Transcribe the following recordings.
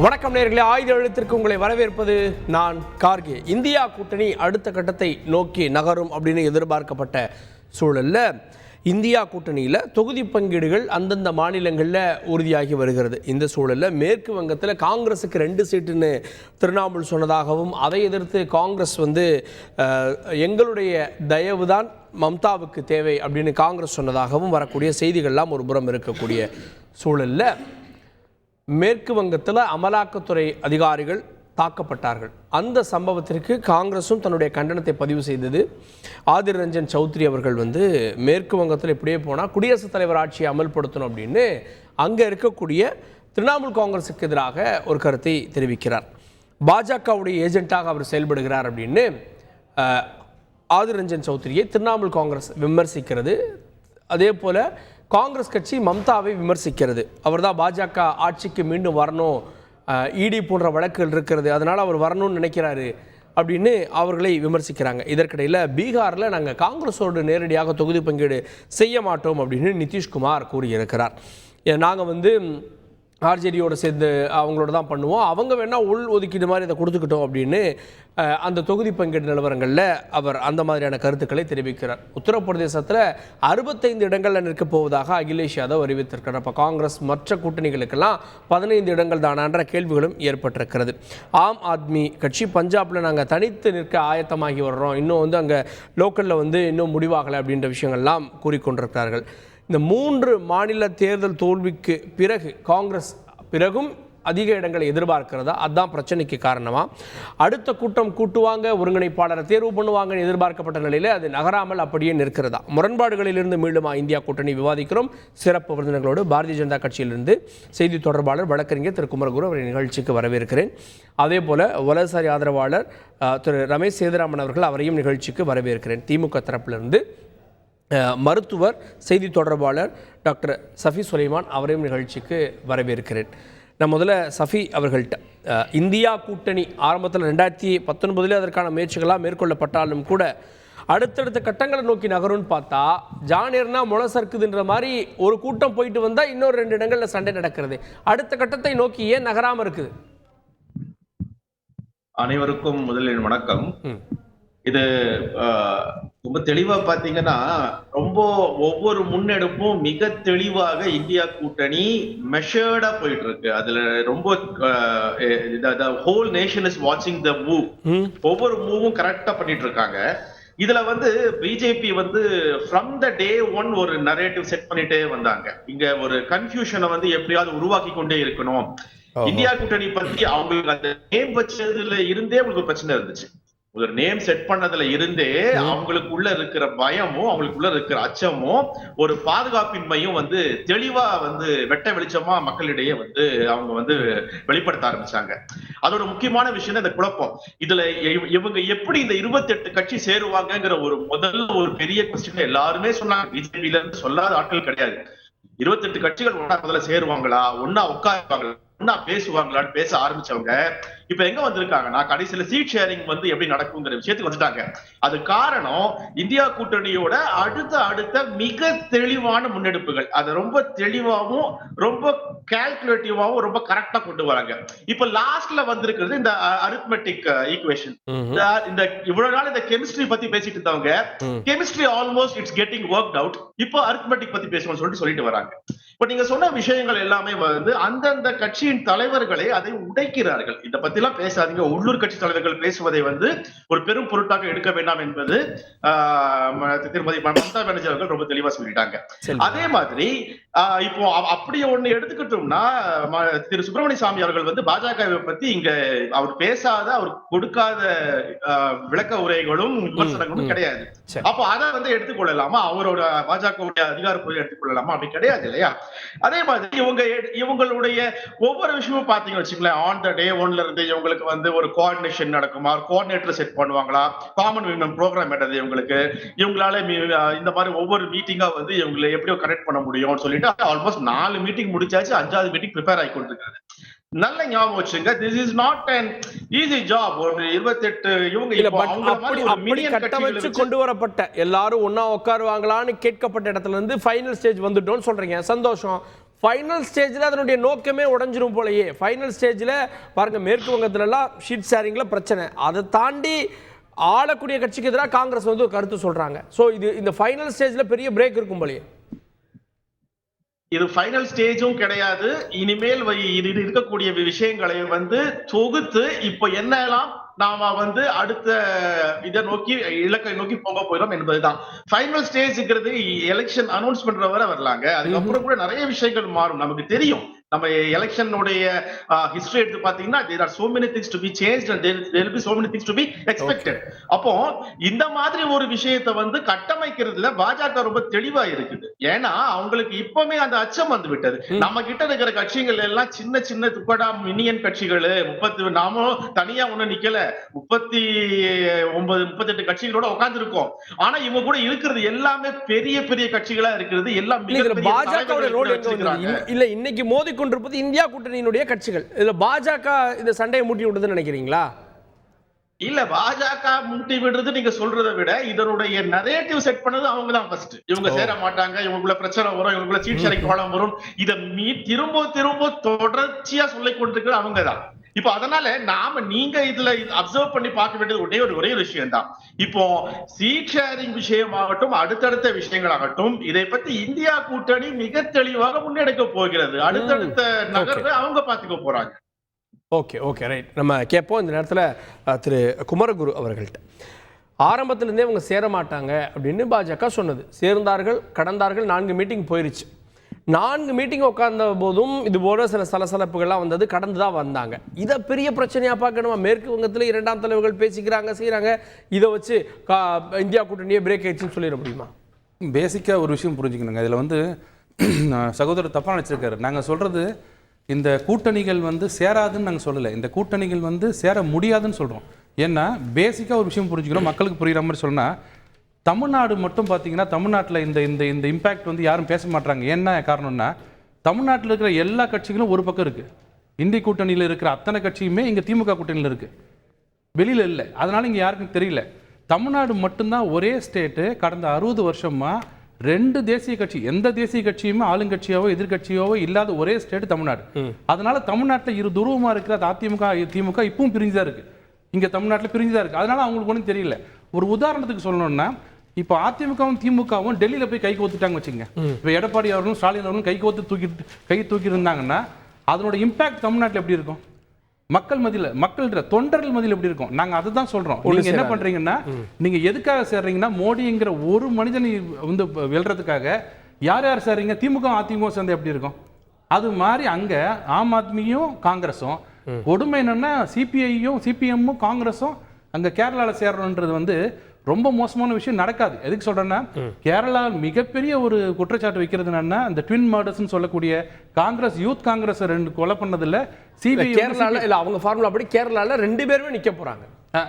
வணக்கம் நேயர்களே, ஆயுத எழுத்திற்கு உங்களை வரவேற்பது நான் கார்கே. இந்தியா கூட்டணி அடுத்த கட்டத்தை நோக்கி நகரும் அப்படின்னு எதிர்பார்க்கப்பட்ட சூழல்ல இந்தியா கூட்டணியில் தொகுதி பங்கீடுகள் அந்தந்த மாநிலங்களில் உறுதியாகி வருகிறது. இந்த சூழலில் மேற்கு வங்கத்தில் காங்கிரஸுக்கு 2 சீட்டுன்னு திரிணாமுல் சொன்னதாகவும், அதை எதிர்த்து காங்கிரஸ் எங்களுடைய தயவு தான் மம்தாவுக்கு தேவை அப்படின்னு காங்கிரஸ் சொன்னதாகவும் வரக்கூடிய செய்திகள்லாம் ஒரு புறம் இருக்கக்கூடிய சூழலில் மேற்கு வங்கத்தில் அமலாக்கத்துறை அதிகாரிகள் தாக்கப்பட்டார்கள். அந்த சம்பவத்திற்கு காங்கிரஸும் தன்னுடைய கண்டனத்தை பதிவு செய்தது. ஆதிர் ரஞ்சன் சௌத்ரி அவர்கள் மேற்கு வங்கத்தில் இப்படியே போனால் குடியரசுத் தலைவர் ஆட்சியை அமல்படுத்தணும் அப்படின்னு அங்கே இருக்கக்கூடிய திரிணாமுல் காங்கிரஸுக்கு எதிராக ஒரு கருத்தை தெரிவிக்கிறார். பாஜகவுடைய ஏஜென்ட்டாக அவர் செயல்படுகிறார் அப்படின்னு ஆதிர் ரஞ்சன் சௌத்ரியை திரிணாமுல் காங்கிரஸ் விமர்சிக்கிறது. அதே போல் காங்கிரஸ் கட்சி மம்தாவை விமர்சிக்கிறது. அவர் தான் பாஜக ஆட்சிக்கு மீண்டும் வரணும், இடி போன்ற வழக்குகள் இருக்கிறது, அதனால் அவர் வரணும்னு நினைக்கிறாரு அப்படின்னு அவர்களை விமர்சிக்கிறாங்க. இதற்கிடையில் பீகாரில் நாங்கள் காங்கிரஸோடு நேரடியாக தொகுதி பங்கீடு செய்ய மாட்டோம் அப்படின்னு நிதிஷ்குமார் கூறியிருக்கிறார். நாங்கள் ஆர்ஜேடியோடு சேர்ந்து அவங்களோட தான் பண்ணுவோம், அவங்க வேணால் உள் ஒதுக்கீடு மாதிரி இதை கொடுத்துக்கிட்டோம் அப்படின்னு அந்த தொகுதி பங்கீடு நிலவரங்களில் அவர் அந்த மாதிரியான கருத்துக்களை தெரிவிக்கிறார். உத்தரப்பிரதேசத்தில் 65 இடங்களில் நிற்கப் போவதாக அகிலேஷ் யாதவ் அறிவித்திருக்கிறார். அப்போ காங்கிரஸ் மற்ற கூட்டணிகளுக்கெல்லாம் 15 இடங்கள் தானான்ற கேள்விகளும் ஏற்பட்டிருக்கிறது. ஆம் ஆத்மி கட்சி பஞ்சாபில் நாங்கள் தனித்து நிற்க ஆயத்தமாகி வர்றோம், இன்னும் அங்கே லோக்கலில் இன்னும் முடிவாகலை அப்படின்ற விஷயங்கள்லாம் கூறிக்கொண்டிருக்கிறார்கள். இந்த 3 மாநில தேர்தல் தோல்விக்கு பிறகு காங்கிரஸ் பிறகும் அதிக இடங்களை எதிர்பார்க்கிறதா? அதுதான் பிரச்சனைக்கு காரணமா? அடுத்த கூட்டம் கூட்டுவாங்க, ஒருங்கிணைப்பாளரை தேர்வு பண்ணுவாங்கன்னு எதிர்பார்க்கப்பட்ட நிலையில் அது நகராமல் அப்படியே நிற்கிறதா? முரண்பாடுகளிலிருந்து மீளுமா இந்தியா கூட்டணி? விவாதிக்கிறோம். சிறப்பு விருந்தினர்களோடு பாரதிய ஜனதா கட்சியிலிருந்து செய்தி தொடர்பாளர் வழக்கறிஞர் திரு குமரகுரு அவரை நிகழ்ச்சிக்கு வரவேற்கிறேன். அதே போல வலதுசாரி ஆதரவாளர் திரு ரமேஷ் சேதுராமன் அவர்கள், அவரையும் நிகழ்ச்சிக்கு வரவேற்கிறேன். திமுக தரப்பிலிருந்து மருத்துவர் செய்தி தொடர்பாளர் டாக்டர் சஃபி சுலைமான், அவரையும் நிகழ்ச்சிக்கு வரவேற்கிறேன். நான் முதல்ல சஃபி அவர்கள்ட்ட, இந்தியா கூட்டணி ஆரம்பத்தில் 2019 அதற்கான முயற்சிகளாக மேற்கொள்ளப்பட்டாலும் கூட அடுத்தடுத்த கட்டங்களை நோக்கி நகரும்னு பார்த்தா ஜானேர்னா முளை சறுக்குதுன்ற மாதிரி ஒரு கூட்டம் போயிட்டு வந்தால் இன்னொரு 2 இடங்களில் சண்டை நடக்கிறது. அடுத்த கட்டத்தை நோக்கி ஏன் நகராமல் இருக்குது? அனைவருக்கும் முதலில் வணக்கம். இது ரொம்ப தெளிவா பாத்தீங்கன்னா, ஒவ்வொரு முன்னெடுப்பும் மிக தெளிவாக இந்தியா கூட்டணி மெஷர்டா போயிட்டு இருக்கு. அதுல ரொம்ப ஹோல் நேஷன் இஸ் வாட்சிங் த மூவ். ஒவ்வொரு மூவும் கரெக்டா பண்ணிட்டு இருக்காங்க. இதுல பிஜேபி ஃப்ரம் த டே 1 ஒரு நரேட்டிவ் செட் பண்ணிட்டே வந்தாங்க. இங்க ஒரு கன்ஃபியூஷனை எப்படியாவது உருவாக்கி கொண்டே இருக்கணும். இந்தியா கூட்டணி பத்தி அவங்களுக்கு அந்த நேம் வச்சதுல இருந்தே அவங்களுக்கு பிரச்சனை இருந்துச்சு. ஒரு நேம் செட் பண்ணதுல இருந்தே அவங்களுக்குள்ள இருக்கிற பயமும் அவங்களுக்குள்ள இருக்கிற அச்சமும் ஒரு பாதுகாப்பின்மையும் தெளிவா வெட்ட வெளிச்சமா மக்களிடையே அவங்க வெளிப்படுத்த ஆரம்பிச்சாங்க. அதோட முக்கியமான விஷயம் இந்த குழப்பம். இதுல இவங்க எப்படி இந்த 28 கட்சி சேருவாங்கிற ஒரு பெரிய கொஸ்டின் எல்லாருமே சொன்னாங்க. பிஜேபியில இருந்து சொல்லாத ஆட்கள் கிடையாது. 28 கட்சிகள் ஒன்னா முதல்ல சேருவாங்களா, ஒன்னா உட்காருவாங்களா, ஒன்னா பேசுவாங்களான்னு பேச ஆரம்பிச்சவங்க இப்ப எங்க வந்திருக்காங்கன்னா, கடைசியில சீட் ஷேரிங் எப்படி நடக்குங்கிற விஷயத்துக்கு வந்துட்டாங்க. அது காரணம் இந்தியா கூட்டணியோட அடுத்த மிக தெளிவான முன்னெடுப்புகள். அதை ரொம்ப தெளிவாகவும் ரொம்ப கால்குலேட்டிவாவும் ரொம்ப கரெக்டா கொண்டு வராங்க. இப்ப லாஸ்ட்ல வந்திருக்கிறது இந்த அரித்மெட்டிக் ஈக்குவேஷன். இந்த இவ்வளவு நாள் இந்த கெமிஸ்ட்ரி பத்தி பேசிட்டு இருந்தவங்க, chemistry almost it's getting worked out, இப்போ அரித்மெட்டிக் பத்தி பேசணும்னு சொல்லிட்டு வராங்க. இப்ப நீங்க சொன்ன விஷயங்கள் எல்லாமே அந்தந்த கட்சியின் தலைவர்களை அதை உடைக்கிறார்கள். இத பத்தி எல்லாம் பேசாதீங்க, உள்ளூர் கட்சி தலைவர்கள் பேசுவதை ஒரு பெரும் பொருட்டாக எடுக்க வேண்டாம் என்பது திருமதி மம்தா பானர்ஜி அவர்கள் ரொம்ப தெளிவா சொல்லிட்டாங்க. அதே மாதிரி இப்போ அப்படி ஒண்ணு எடுத்துக்கிட்டோம்னா, திரு சுப்பிரமணிய சாமி அவர்கள் பாஜகவை பத்தி இங்க அவர் பேசாத, அவர் கொடுக்காத விளக்க உரைகளும் விமர்சனங்களும் கிடையாது. அப்போ அதை எடுத்துக்கொள்ளலாமா? அவரோட பாஜகவுடைய அதிகாரப்பூர்வ எடுத்துக்கொள்ளலாமா? அப்படி கிடையாது இல்லையா? அதே மாதிரி இவங்களுடைய ஒவ்வொரு விஷயமும் பாத்தீங்கன்னு வச்சுங்களேன், ஆன் த டே 1ல இருந்து இவங்களுக்கு ஒரு கோஆர்டினேஷன் நடக்குமா, கோஆர்டினேட்டர் செட் பண்ணுவாங்களா, காமன் விமன் ப்ரோக்ராம் என்னது இவங்களால இந்த மாதிரி ஒவ்வொரு மீட்டிங்கா இவங்களை எப்படியோ கனெக்ட் பண்ண முடியும்னு சொல்லிட்டு ஆல்மோஸ்ட் 4 மீட்டிங் முடிச்சாச்சு, 5வது மீட்டிங் ப்ரிப்பேர் ஆகி கொண்டிருக்காரு. நல்ல ஞாபகம் வச்சுங்க, this is not an easy job. ஒரு 28 கட்டமைச்சு கொண்டு வரப்பட்ட எல்லாரும் ஒன்னா உட்காருவாங்களான்னு கேட்கப்பட்ட இடத்துல இருந்து ஃபைனல் ஸ்டேஜ் வந்துட்டோம்னு சொல்றீங்க. சந்தோஷம். ஃபைனல் ஸ்டேஜில் அதனுடைய நோக்கமே உடஞ்சிரும் போலயே. ஃபைனல் ஸ்டேஜில் பாருங்க, மேற்கு வங்கத்திலலாம் ஷீட் ஷேரிங்கில் பிரச்சனை, அதை தாண்டி ஆளக்கூடிய கட்சிக்கு எதிராக காங்கிரஸ் வந்து ஒரு கருத்து சொல்றாங்க. ஸோ இது இந்த ஃபைனல் ஸ்டேஜில் பெரிய பிரேக் இருக்கும் போலயே. இது ஃபைனல் ஸ்டேஜும் கிடையாது. இனிமேல் இருக்கக்கூடிய விஷயங்களை தொகுத்து இப்ப என்னெல்லாம் நாம அடுத்த இதை நோக்கி இலக்கை நோக்கி போக போயிடும் என்பதுதான் ஃபைனல் ஸ்டேஜ்ங்கிறது. எலெக்ஷன் அனௌன்ஸ் பண்றவரை வரலாங்க, அதுக்கப்புறம் கூட நிறைய விஷயங்கள் மாறும். நமக்கு தெரியும், நம்ம எலெக்ஷனுடைய ஹிஸ்டரி எடுத்து பாத்தீங்கன்னா there are so many things to be changed and there will be so many things to be expected. அப்போ இந்த மாதிரி ஒரு விஷயத்தை கட்டமைக்கிறதுல பாஜக ரொம்ப தெளிவா இருக்குது. ஏன்னா அவங்களுக்கு இப்பவுமே அந்த அச்சம் வந்து விட்டது. நம்ம கிட்ட இருக்கிற கட்சிகள் எல்லாம் சின்ன சின்ன துப்படா மினியன் கட்சிகள், 30 நாமும் தனியா ஒண்ணு நிக்கல, 39 38 கட்சிகளோட உட்கார்ந்து இருக்கோம். ஆனா இவங்க கூட இருக்கிறது எல்லாமே பெரிய பெரிய கட்சிகளா இருக்கிறது. எல்லாம் பாஜக ரோல் இல்ல. இன்னைக்கு மோதி கொண்டிருப்பது இந்தியா கூட்டணியினுடைய கட்சிகள். இதுல பாஜக இந்த சண்டையை மூட்டி விடுதுன்னு நினைக்கிறீங்களா? இல்ல, பாஜக மூட்டி விடுறது நீங்க சொல்றதை விட இதனுடைய நரேட்டிவ் செட் பண்ணது அவங்க தான் ஃபர்ஸ்ட். இவங்க சேர மாட்டாங்க, இவங்களுக்குள்ள பிரச்சனை வரும், இவங்களுக்குள்ள சீட் ஷேரிங் ப்ராப்ளம் வரும், இத திரும்ப திரும்ப தொடர்ச்சியா சொல்லிக் கொண்டிருக்கிறது அவங்க தான். இப்போ அதனால நீங்க இதுல அப்சர்வ் பண்ணி பார்க்க வேண்டியது ஒரே விஷயம் தான். இப்போ சீட் ஷேரிங் விஷயமாகட்டும், அடுத்தடுத்த விஷயங்களாகட்டும், இதை பத்தி இந்தியா கூட்டணி மிக தெளிவாக முன்னெடுக்க போகிறது. அடுத்தடுத்த நகர்வை அவங்க பாத்துக்க போறாங்க. Okay okay right. நம்ம கேட்போம் இந்த நேரத்தில் திரு குமரகுரு அவர்கள்ட்ட. ஆரம்பத்திலேருந்தே அவங்க சேர மாட்டாங்க அப்படின்னு பாஜக சொன்னது. சேர்ந்தார்கள், கடந்தார்கள், 4 மீட்டிங் போயிருச்சு. 4 மீட்டிங் உட்கார்ந்த போதும் இது போல சில சலசலப்புகள்லாம் வந்தது, கடந்து தான் வந்தாங்க. இதை பெரிய பிரச்சனையாக பார்க்கணுமா? மேற்கு வங்கத்தில் 2ஆம் தலைவர்கள் பேசிக்கிறாங்க, செய்கிறாங்க, இதை வச்சு இந்தியா கூட்டணியை பிரேக் ஆயிடுச்சுன்னு சொல்லிட முடியுமா? பேசிக்காக ஒரு விஷயம் புரிஞ்சுக்கணுங்க. இதில் சகோதரர் தப்பாக நினச்சிருக்காரு. நாங்கள் சொல்கிறது இந்த கூட்டணிகள் சேராதுன்னு நாங்கள் சொல்லலை, இந்த கூட்டணிகள் சேர முடியாதுன்னு சொல்கிறோம். ஏன்னா பேசிக்காக ஒரு விஷயம் புரிஞ்சுக்கணும், மக்களுக்கு புரிகிற மாதிரி சொல்லணும்னா, தமிழ்நாடு மட்டும் பார்த்தீங்கன்னா தமிழ்நாட்டில் இந்த இந்த இந்த இம்பேக்ட் யாரும் பேச மாட்டாங்க. என்ன காரணம்னா, தமிழ்நாட்டில் இருக்கிற எல்லா கட்சிகளும் ஒரு பக்கம் இருக்குது. இந்திய கூட்டணியில் இருக்கிற அத்தனை கட்சியுமே இங்கே திமுக கூட்டணியில் இருக்குது, வெளியில் இல்லை. அதனால் இங்கே யாருக்கும் தெரியல. தமிழ்நாடு மட்டும்தான் ஒரே ஸ்டேட்டு கடந்த 60 வருஷமாக 2 தேசிய கட்சி, எந்த தேசிய கட்சியுமே ஆளுங்கட்சியாவோ எதிர்கட்சியாவோ இல்லாத ஒரே ஸ்டேட் தமிழ்நாடு. அதனால தமிழ்நாட்டில் இரு துருவமாக இருக்கிற அதிமுக திமுக இப்பவும் பிரிஞ்சுதான் இருக்கு, இங்கே தமிழ்நாட்டில் பிரிஞ்சுதான் இருக்கு. அதனால அவங்களுக்கு ஒன்றும் தெரியல. ஒரு உதாரணத்துக்கு சொல்லணும்னா, இப்போ அதிமுகவும் திமுகவும் டெல்லியில் போய் கை கோத்துட்டாங்க வச்சுங்க. இப்போ எடப்பாடி அவர்களும் ஸ்டாலின் அவர்களும் கை தூக்கி இருந்தாங்கன்னா அதனோட இம்பாக்ட் தமிழ்நாட்டில் எப்படி இருக்கும்? மக்கள் மத்தியில், மக்கள் தொண்டர்கள் மத்தியில் எப்படி இருக்கும்? நாங்கள் அதை தான் சொல்கிறோம். நீங்கள் என்ன பண்ணுறீங்கன்னா, நீங்கள் எதுக்காக சேர்றீங்கன்னா, மோடிங்கிற ஒரு மனிதனை வெல்றதுக்காக யார் யார் சேர்றீங்க? திமுக அதிமுக சேர்ந்து எப்படி இருக்கும்? அது மாதிரி அங்கே ஆம் ஆத்மியும் காங்கிரஸும், கொடுமை என்னன்னா சிபிஐயும் சிபிஎம்மும் காங்கிரஸும் அங்கே கேரளாவில் சேர்றோன்றது ரொம்ப மோசமான விஷயம் நடக்காது. எதுக்கு சொல்றேன்னா, கேரளா மிகப்பெரிய ஒரு குற்றச்சாட்டு வைக்கிறது என்னன்னா, அந்த ட்வின் மர்டர்ஸ் சொல்லக்கூடிய காங்கிரஸ் யூத் காங்கிரஸ் 2 கொலை பண்ணதில்ல சிபிஐ கேரளால இல்ல, அவங்க ஃபார்முலா அப்படி கேரளால 2 பேருமே நிக்க போறாங்க.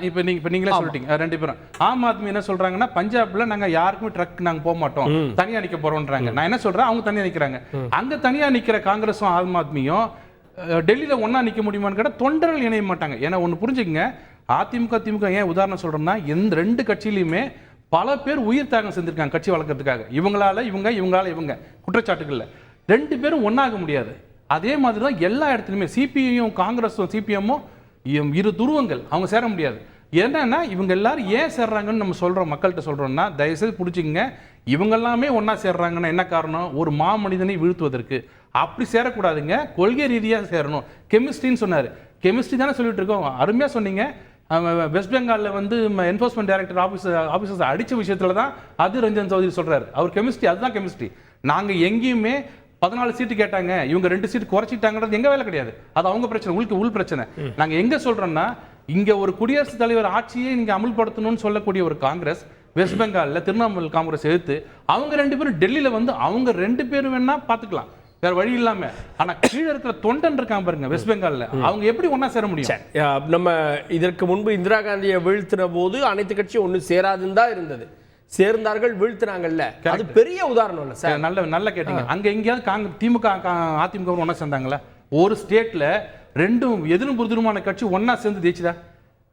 இப்போ நீங்களே சொல்லிட்டீங்க 2 பேரும். ஆம் ஆத்மி என்ன சொல்றாங்கன்னா, பஞ்சாப்ல நாங்க யாருக்குமே ட்ரக் நாங்க போக மாட்டோம், தனியா நிக்க போறோம்ன்றாங்க. நான் என்ன சொல்றேன், அவங்க தனியா நிக்கிறாங்க. அங்க தனியா நிக்கிற காங்கிரஸும் ஆம் ஆத்மியும் டெல்லியில ஒன்னா நிக்க முடியுமான்னு கேட்டா தொண்டர்கள் இணைய மாட்டாங்க. ஏன்னா ஒண்ணு புரிஞ்சுக்கங்க, அதிமுக திமுக ஏன் உதாரணம் சொல்றோம்னா, எந்த 2 கட்சியிலுமே பல பேர் உயிர் தியாகம் செஞ்சிருக்காங்க கட்சி வளர்க்கறதுக்காக. இவங்களால இவங்க குற்றச்சாட்டுகள்ல 2 பேரும் ஒன்னாக முடியாது. அதே மாதிரி தான் எல்லா இடத்துலையுமே சிபிஐயும் காங்கிரஸும் சிபிஎம்மும் இரு துருவங்கள், அவங்க சேர முடியாது. என்னன்னா இவங்க எல்லாரும் ஏன் சேர்றாங்கன்னு நம்ம சொல்றோம், மக்கள்கிட்ட சொல்றோம்னா, தயவுசெய்து பிடிச்சிக்கங்க, இவங்க எல்லாமே ஒன்னா சேர்றாங்கன்னா என்ன காரணம்? ஒரு மாமனிதனை வீழ்த்துவதற்கு. அப்படி சேரக்கூடாதுங்க, கொள்கை ரீதியாக சேரணும். கெமிஸ்ட்ரின்னு சொன்னார், கெமிஸ்ட்ரி தானே சொல்லிட்டு இருக்கோம். அருமையா சொன்னீங்க. வெஸ்ட் பெங்காலில் என்ஃபோர்ஸ்மெண்ட் டைரக்டர் ஆஃபீஸர்ஸ் அடித்த விஷயத்துல தான் அது ரஞ்சன் சௌத்ரி சொல்றாரு. அவர் கெமிஸ்ட்ரி, அதுதான் கெமிஸ்ட்ரி. நாங்கள் எங்கேயுமே 14 சீட்டு கேட்டாங்க, இவங்க 2 சீட்டு குறைச்சிட்டாங்கிறது எங்க வேலை கிடையாது. அது அவங்க பிரச்சனை, உள் பிரச்சனை. நாங்கள் எங்க சொல்றோம்னா, இங்க ஒரு குடியரசுத் தலைவர் ஆட்சியை நீங்க அமல்படுத்தணும்னு சொல்லக்கூடிய ஒரு காங்கிரஸ் வெஸ்ட் பெங்காலில் திரிணாமுல் காங்கிரஸ் எதிர்த்து அவங்க 2 பேரும் டெல்லியில் அவங்க 2 பேரும் வேணா பார்த்துக்கலாம், வேற வழி இல்லாம. ஆனா கீழே இருக்கிற தொண்டன் இருக்காங்க பாருங்க வெஸ்ட் பெங்கால்ல, அவங்க எப்படி ஒன்னா சேர முடியும்? நம்ம இதற்கு முன்பு இந்திரா காந்தியை வீழ்த்தின போது அனைத்து கட்சியும் ஒண்ணு சேராதுன்னு தான் இருந்தது. சேர்ந்தார்கள், வீழ்த்தினாங்கல்ல, அது பெரிய உதாரணம் இல்ல சார்? நல்ல கேட்டீங்க. அங்க எங்கேயாவது திமுக அதிமுக ஒன்னா சேர்ந்தாங்களா? ஒரு ஸ்டேட்ல 2 எதிரும் புதிருமான கட்சி ஒன்னா சேர்ந்து ஜெயிச்சுதா?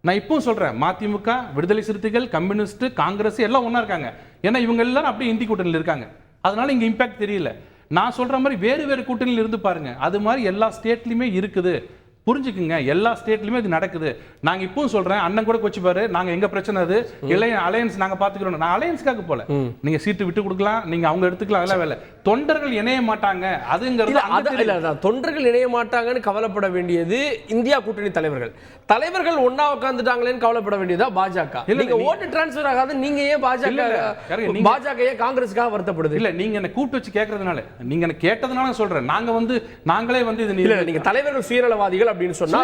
நான் இப்பவும் சொல்றேன், மதிமுக, விடுதலை சிறுத்தைகள், கம்யூனிஸ்ட், காங்கிரஸ் எல்லாம் ஒன்னா இருக்காங்க. ஏன்னா இவங்க எல்லாரும் அப்படியே இந்தி கூட்டணியில் இருக்காங்க. அதனால இங்க இம்பாக்ட் தெரியல. நான் சொல்ற மாதிரி வேறு வேறு கூட்டணியில் இருந்து பாருங்க, அது மாதிரி எல்லா ஸ்டேட்லயுமே இருக்குது. புரிஞ்சுக்குங்க, எல்லா ஸ்டேட்லயுமே இது நடக்குது. நாங்க இப்பவும் சொல்றேன், அண்ணன் கூட கொச்சிப்பாரு, நாங்க எங்க பிரச்சனை அது அலையன்ஸ் நாங்க பாத்துக்கிறோம். நான் அலையன்ஸ்க்காக போல, நீங்க சீட்டு விட்டு கொடுக்கலாம், நீங்க அவங்க எடுத்துக்கலாம், அதெல்லாம் வேலை. தொண்டர்கள் இணைய மாட்டாங்க அதுங்கிறது தொண்டர்கள் இணைய மாட்டாங்கன்னு கவலைப்பட வேண்டியது இந்தியா கூட்டணி தலைவர்கள் ஒன்னா உட்கார்ந்துட்டாங்களேன்னு கவலைப்பட வேண்டியதா பாஜக. நீங்க ஓட்டு டிரான்ஸ்ஃபர் ஆகாது, நீங்க ஏன் பாஜக ஏன் காங்கிரஸுக்காக வருத்தப்படுது? இல்ல நீங்க என்ன கூப்பிட்டு வச்சு கேட்கறதுனால, நீங்க என்ன கேட்டதுனால சொல்றேன். நாங்களே வந்து இது இல்ல, நீங்க தலைவர்கள் சுயநலவாதிகள் அப்படின்னு சொன்னா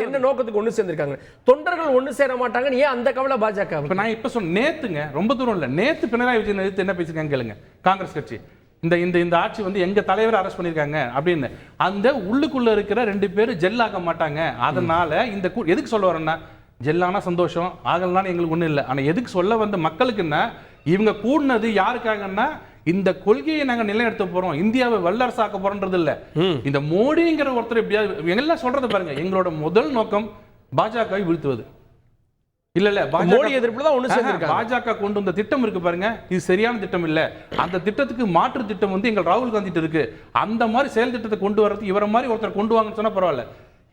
என்ன நோக்கத்துக்கு ஒண்ணு சேர்ந்திருக்காங்க? தொண்டர்கள் ஒண்ணு சேர மாட்டாங்கன்னு ஏன் அந்த கவலை பாஜக? நான் இப்ப சொன்ன நேத்துங்க, ரொம்ப தூரம் இல்ல, நேத்து பினராயி விஜயன் எதிர்த்து என்ன பேசிருக்காங்க கேளுங்க. காங்கிரஸ் கட்சி இந்த ஆட்சி வந்து எங்க தலைவரை அரெஸ்ட் பண்ணிருக்காங்க அப்படின்னு. அந்த உள்ளுக்குள்ள இருக்கிற 2 பேரும் ஜெல் ஆக மாட்டாங்க. அதனால இந்த எதுக்கு சொல்ல வரேன்னா, ஜெல்லானா சந்தோஷம், ஆகலனாலும் எங்களுக்கு ஒண்ணும் இல்லை. ஆனா எதுக்கு சொல்ல வந்த மக்களுக்குன்னா, இவங்க கூடினது யாருக்காகன்னா, இந்த கொள்கையை நாங்க நிலைநிறுத்த போறோம், இந்தியாவை வல்லரசாக்க போறோம்ன்றது இல்ல. இந்த மோடிங்கிற ஒருத்தர் எப்படியாவது எல்லாம் சொல்றது பாருங்க, எங்களோட முதல் நோக்கம் பாஜகவை வீழ்த்துவது. இல்ல மோடி எதிர்ப்புல தான் ஒண்ணு சேர்ந்திருக்காங்க. பாஜக கொண்டு வந்த திட்டம் இருக்கு பாருங்க, இது சரியான திட்டம் இல்ல. அந்த திட்டத்துக்கு மாற்று திட்டம் வந்து எங்கள் ராகுல் காந்தி இருக்கு. அந்த மாதிரி செயல் திட்டத்தை கொண்டு வரது இவர மாதிரி ஒருத்தர் கொண்டு வாங்கன்னு சொன்னா பரவாயில்ல.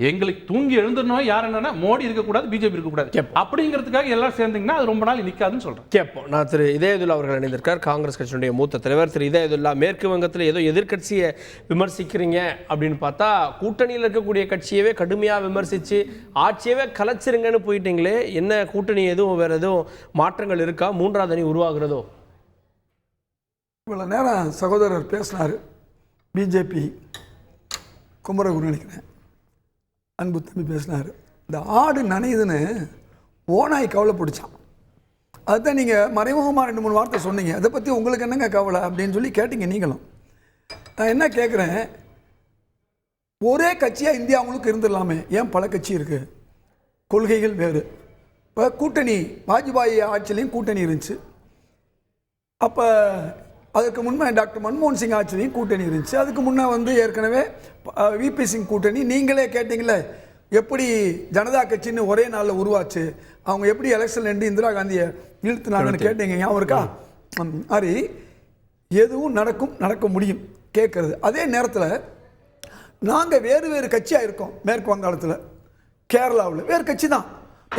எங்களுக்கு தூங்கி எழுந்துடணும் யார் என்னன்னா, மோடி இருக்கக்கூடாது, பிஜேபி இருக்கக்கூடாது அப்படிங்கிறதுக்காக எல்லாரும் சேர்ந்தீங்கன்னா அது ரொம்ப நாள் நிற்காதுன்னு சொல்றேன். கேட்போம். நான் திரு இதயதுல்லா அவர்கள் இணைந்திருக்கார், காங்கிரஸ் கட்சியினுடைய மூத்த தலைவர். திரு இதயதுல்லா, மேற்கு வங்கத்தில் ஏதோ எதிர்கட்சியை விமர்சிக்கிறீங்க அப்படின்னு பார்த்தா, கூட்டணியில் இருக்கக்கூடிய கட்சியவே கடுமையாக விமர்சித்து ஆட்சியவே கலைச்சிருங்கன்னு போயிட்டீங்களே, என்ன கூட்டணி எதுவும் வேற எதுவும் மாற்றங்கள் இருக்கா? 3வது அணி உருவாகிறதோ? இவ்வளோ நேரம் சகோதரர் பேசினார், பிஜேபி குமரகுரு நினைக்கிறேன், அன்பு தம்பி பேசினார். இந்த ஆடு நனையுதுன்னு ஓனாய் கவலை பிடிச்சான். அதுதான் நீங்கள் மறைமுகமாக 2-3 வார்த்தை சொன்னீங்க. அதை பற்றி உங்களுக்கு என்னங்க கவலை அப்படின்னு சொல்லி கேட்டீங்க நீங்களும். நான் என்ன கேட்குறேன், ஒரே கட்சியாக இந்தியா அவங்களுக்கு இருந்துடலாமே, ஏன் பல கட்சி இருக்குது? கொள்கைகள் வேறு. இப்போ கூட்டணி வாஜ்பாய் ஆட்சியிலையும் கூட்டணி இருந்துச்சு. அப்போ அதுக்கு முன்னே டாக்டர் மன்மோகன் சிங் ஆட்சிலையும் கூட்டணி இருந்துச்சு. அதுக்கு முன்னே வந்து ஏற்கனவே விபி சிங் கூட்டணி. நீங்களே கேட்டீங்களே, எப்படி ஜனதா கட்சின்னு ஒரே நாளில் உருவாச்சு, அவங்க எப்படி எலெக்ஷன் நின்று இந்திரா காந்தியை இழுத்துனாங்கன்னு கேட்டீங்க, ஞாபகம் இருக்கா? மாதிரி எதுவும் நடக்க முடியும் கேட்குறது. அதே நேரத்தில் நாங்கள் வேறு கட்சியாக இருக்கோம். மேற்கு வங்காளத்தில், கேரளாவில் வேறு கட்சி தான்.